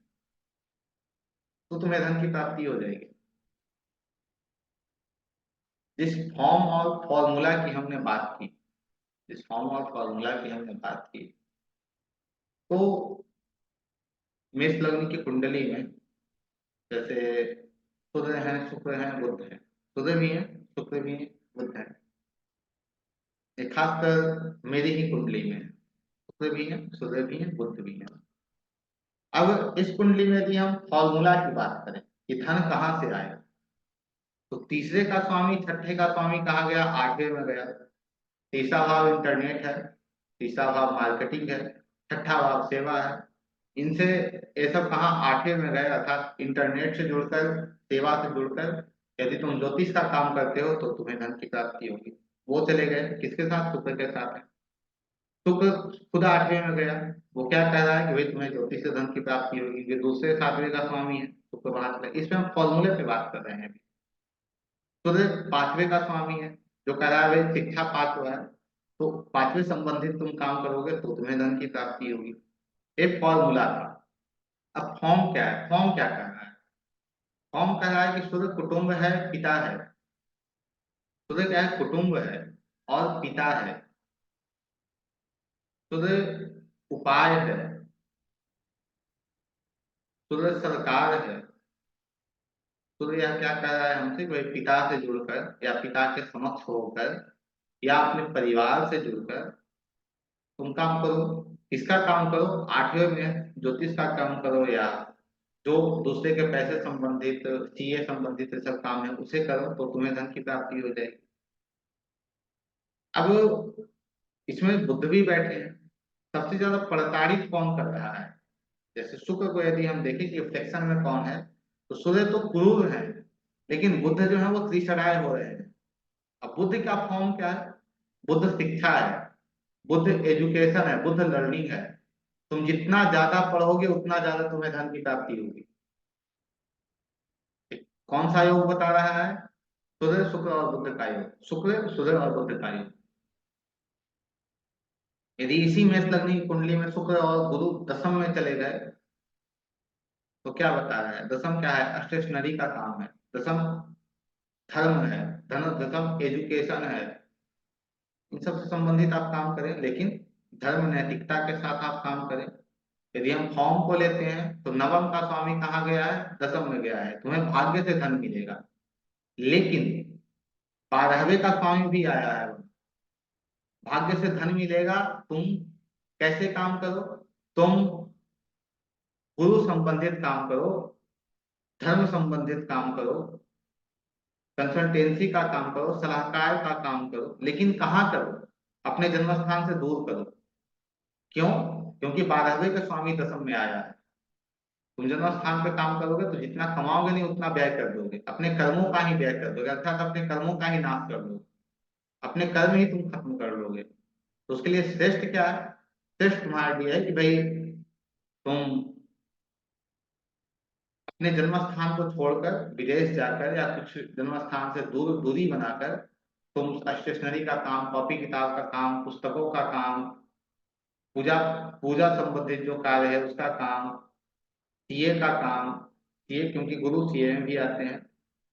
तो तुम्हें धन की प्राप्ति हो जाएगी। जिस फॉर्म और फॉर्मूला की हमने बात की, जिस फॉर्म और फॉर्मूला की हमने बात की, तो मेष लग्न की कुंडली में जैसे सूर्य है, शुक्र है, बुध है, सूर्य भी है, शुक्र भी है, बुध है, ये खासकर मेरी ही कुंडली में है, शुक्र भी है, सूर्य भी है, बुध भी है। अब इस कुंडली में यदि हम फॉर्मूला की बात करें कि धन कहाँ से आएगा, तो तीसरे का स्वामी छठे का स्वामी कहाँ गया? आठवें में गया। तीसरा भाव इंटरनेट है, तीसरा भाव मार्केटिंग है, छठा भाव सेवा है। इनसे ये सब कहाँ? आठवें में गए, अर्थात इंटरनेट से जुड़कर, सेवा से जुड़कर यदि तुम ज्योतिष का काम करते हो तो तुम्हें धन की प्राप्ति होगी। वो चले गए किसके साथ? शुक्र के साथ है। शुक्र खुद आठवें में गया, वो क्या कह रहा है कि भाई तुम्हें ज्योतिष से धन की प्राप्ति होगी। ये दूसरे सातवें का स्वामी है, शुक्र वहां चला। इसमें हम फॉर्मूले पे बात कर रहे हैं। सूर्य पांचवे का स्वामी है, जो कह रहा है भाई शिक्षा पांचवा है, तो पांचवे संबंधित तुम काम करोगे तो तुम्हें धन की प्राप्ति होगी। एक फॉर्मूला था। अब फॉर्म क्या है? फॉर्म क्या कह रहा है? फॉर्म कह रहा है कि सूर्य कुटुंब है, पिता है। सूर्य क्या है? कुटुंब है और पिता है। सूर्य उपाय है, सूर्य सरकार है, सूर्य यह क्या कह रहा है हमसे, कोई पिता से जुड़कर या पिता के समक्ष होकर या अपने परिवार से जुड़कर तुम काम करो। किसका काम करो? 8वें में ज्योतिष का काम करो, या जो दूसरे के पैसे संबंधित, सीए संबंधित सब काम है उसे करो, तो तुम्हें धन की प्राप्ति हो जाएगी। अब इसमें बुध भी बैठे हैं। सबसे ज्यादा प्रताड़ित कौन कर रहा है? जैसे शुक्र को यदि हम देखें कि फ्लेक्शन में कौन है, तो सूर्य तो क्रूर है, लेकिन बुध जो है वो त्रिशराय हो रहे हैं। अब बुद्ध का फॉर्म क्या है? बुद्ध शिक्षा है, बुद्ध एजुकेशन है, बुद्ध लर्निंग है। तुम जितना ज्यादा पढ़ोगे उतना ज्यादा तुम्हें धन की प्राप्ति होगी। कौन सा योग बता रहा है? सूर्य शुक्र और बुद्ध का योग, शुक्र सूर्य और बुद्ध का योग। यदि इसी मेष लग्न की कुंडली में शुक्र और गुरु दशम में चले गए तो क्या बता रहा है? दशम क्या है? स्टेशनरी का काम है, दशम धर्म है, धन दशम एजुकेशन है। इन सब से संबंधित आप काम करें, लेकिन धर्म नैतिकता के साथ आप काम करें। यदि हम फॉर्म को लेते हैं तो नवम का स्वामी कहाँ गया है? दशम में गया है, तुम्हें भाग्य से धन मिलेगा। लेकिन 12वें का स्वामी भी आया है, भाग्य से धन मिलेगा। तुम कैसे काम करो? तुम गुरु संबंधित काम करो, धर्म संबंधित काम करो, कंसल्टेंसी का काम करो, सलाहकार का काम करो, लेकिन कहाँ करो? अपने जन्म स्थान से दूर करो। क्यों? क्योंकि 12वें का स्वामी दशम में आया है। तुम जन्म स्थान पे काम करोगे तो जितना कमाओगे नहीं उतना व्यय कर दोगे, अपने कर्मों का ही व्यय कर दोगे, अर्थात अपने कर्मों का ही नाश कर दोगे, अपने कर्म ही तुम खत्म कर लोगे। तो उसके लिए श्रेष्ठ क्या है? श्रेष्ठ तुम्हारा ये है कि भाई तुम अपने जन्म स्थान को छोड़कर विदेश जाकर या कुछ जन्म स्थान से दूरी बनाकर तुम स्टेशनरी का काम, कॉपी किताब का काम, पुस्तकों का काम, पूजा पूजा संबंधित जो कार्य है उसका काम, सीए का काम, सीए क्योंकि गुरु सीए में भी आते हैं,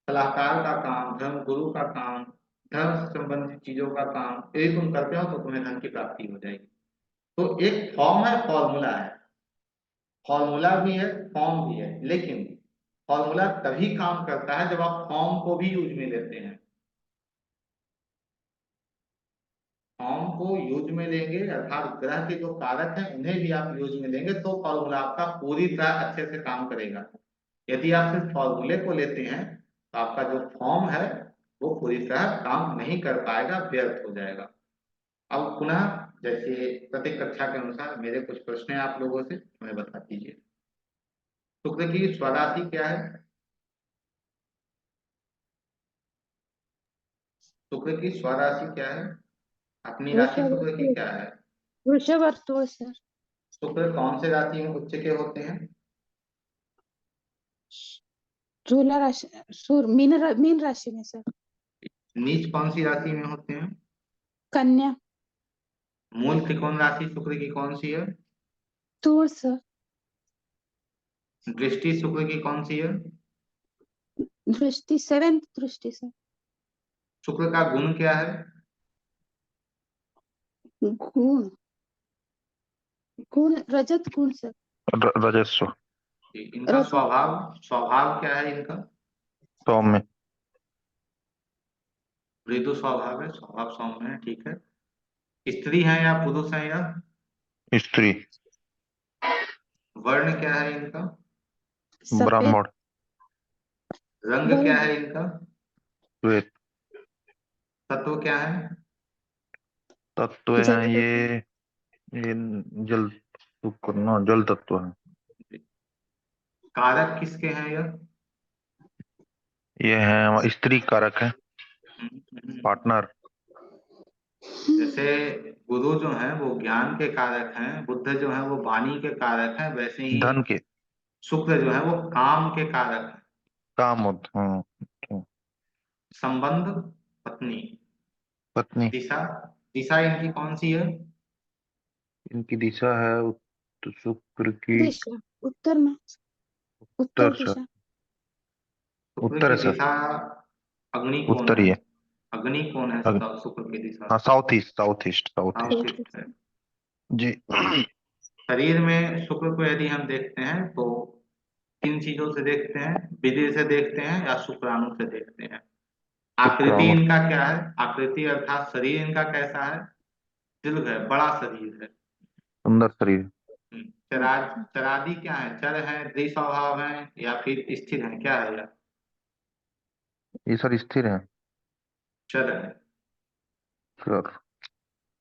सलाहकार का काम, धर्म गुरु का काम, धर्म से संबंधित चीजों का काम, यदि तुम करते हो तो तुम्हें धन की प्राप्ति हो जाएगी। तो एक फॉर्म है, फॉर्मूला है, फॉर्मूला भी है, फॉर्म भी है। लेकिन फॉर्मूला तभी काम करता है जब आप फॉर्म को भी यूज में लेते हैं। फॉर्म को यूज में लेंगे, अर्थात ग्रह के जो कारक हैं उन्हें भी आप यूज में लेंगे, तो फॉर्मूला आपका पूरी तरह अच्छे से काम करेगा। यदि आप सिर्फ फॉर्मूले को लेते हैं तो आपका जो फॉर्म है वो पूरी तरह काम नहीं कर पाएगा, व्यर्थ हो जाएगा। अब पुनः जैसे प्रति कक्षा के अनुसार मेरे कुछ प्रश्न हैं आप लोगों से, हमें बता दीजिए। शुक्र की स्वराशि क्या है? शुक्र की स्वराशि क्या है? अपनी राशि शुक्र की क्या है? वृषभ और तुला सर। शुक्र कौन से राशि में उच्च के होते हैं? तुला राशि, मीन राशि में सर। नीच कौन सी राशि में होते हैं? कन्या। मूल त्रिकोण राशि शुक्र की कौन सी है? तुला सर। दृष्टि शुक्र की कौन सी है? दृष्टि, 7th दृष्टि सर। शुक्र का गुण क्या है? गुण, रजत गुण सर। रजस्व। इनका स्वभाव स्वभाव क्या है इनका? सौम्य। मृदु स्वभाव है, स्वभाव सौम्य है, ठीक है। स्त्री है या पुरुष है या? स्त्री। वर्ण क्या है इनका? ब्राह्मण। रंग क्या है इनका? श्वेत। तत्व क्या है? तत्व है ये जल, शुक्र ना जल तत्व है। कारक किसके हैं ये है स्त्री कारक है, पार्टनर। जैसे गुरु जो है वो ज्ञान के कारक हैं, बुद्ध जो है वो वाणी के कारक हैं, वैसे ही धन के। शुक्र जो है वो काम के कारक हैं। काम। संबंध पत्नी। पत्नी। दिशा, दिशा इनकी कौन सी है? इनकी दिशा है शुक्र की दिशा उत्तर में, उत्तर दिशा। शुक्र उत्तर की है सर। दिशा अग्नि कोण उत्तरी है, है। अग्नि कोण है शुक्र की दिशा। हाँ, south east, south east, south east. South east है जी। शरीर में शुक्र को यदि हम देखते हैं तो किन चीजों से देखते हैं? विधि से देखते हैं या शुक्राणु से देखते हैं? आकृति शुक्राणु। इनका क्या है? आकृति अर्थात शरीर इनका कैसा है? दीर्घ है, बड़ा शरीर है। सुंदर शरीर। चरादि क्या है? चर है, द्विस्वभाव है या फिर स्थिर है? क्या है यह? ये सर स्थिर है। चर है सर।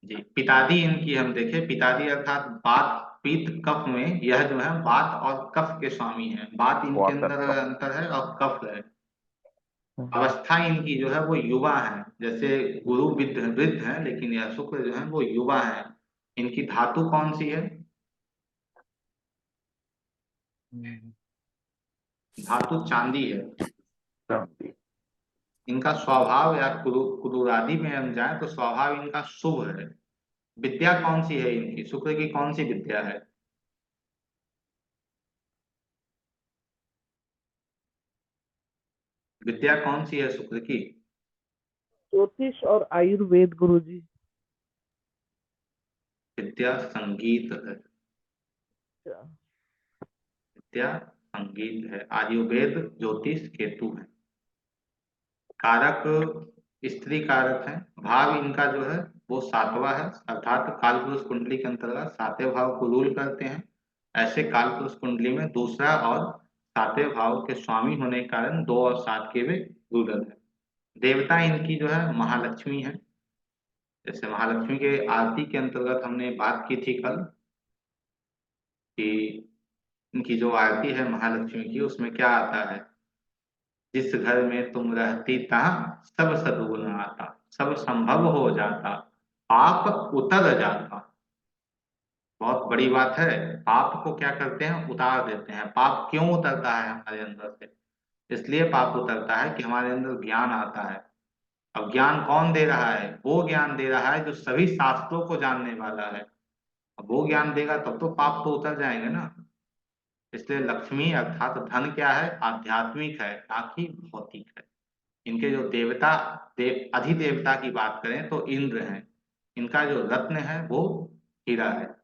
जी। पितादी इनकी हम देखें, पितादी अर्थात बात पित्त कफ में यह जो है बात और कफ के स्वामी है। बात इनके अंदर अंतर है और कफ है। अवस्था इनकी जो है वो युवा है, जैसे गुरु वृद्ध वृद्ध है, लेकिन यह शुक्र जो है वो युवा है। इनकी धातु कौन सी है? धातु चांदी है। इनका स्वभाव या कुरुरादि में हम जाए तो स्वभाव इनका शुभ है। विद्या कौन सी है इनकी? शुक्र की कौन सी विद्या है? विद्या कौन सी है शुक्र की? ज्योतिष और आयुर्वेद गुरुजी। विद्या संगीत है। अच्छा। विद्या संगीत है। आयुर्वेद ज्योतिष केतु है। कारक स्त्री कारक है। भाव इनका जो है वो सातवां है, अर्थात कालपुरुष कुंडली के अंतर्गत सातवें भाव को रूल करते हैं। ऐसे कालपुरुष कुंडली में दूसरा और सातवें भाव के स्वामी होने के कारण 2 और 7 के वे रूलर है। देवता इनकी जो है महालक्ष्मी है। जैसे महालक्ष्मी के आरती के अंतर्गत हमने बात की थी कल कि इनकी जो आरती है महालक्ष्मी की, उसमें क्या आता है? जिस घर में तुम रहती तहाँ सब सद्गुण आता, सब संभव हो जाता, पाप उतर जाता। बहुत बड़ी बात है। पाप को क्या करते हैं? उतार देते हैं। पाप क्यों उतरता है हमारे अंदर से? इसलिए पाप उतरता है कि हमारे अंदर ज्ञान आता है। अब ज्ञान कौन दे रहा है? वो ज्ञान दे रहा है जो सभी शास्त्रों को जानने वाला है। अब वो ज्ञान देगा तब तो पाप तो उतर जाएंगे ना। इसलिए लक्ष्मी अर्थात धन क्या है? आध्यात्मिक है, ना कि भौतिक है। इनके जो देवता अधिदेवता की बात करें तो इंद्र हैं। इनका जो रत्न है वो हीरा है।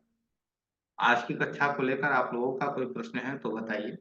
आज की कक्षा को लेकर आप लोगों का कोई प्रश्न है तो बताइए।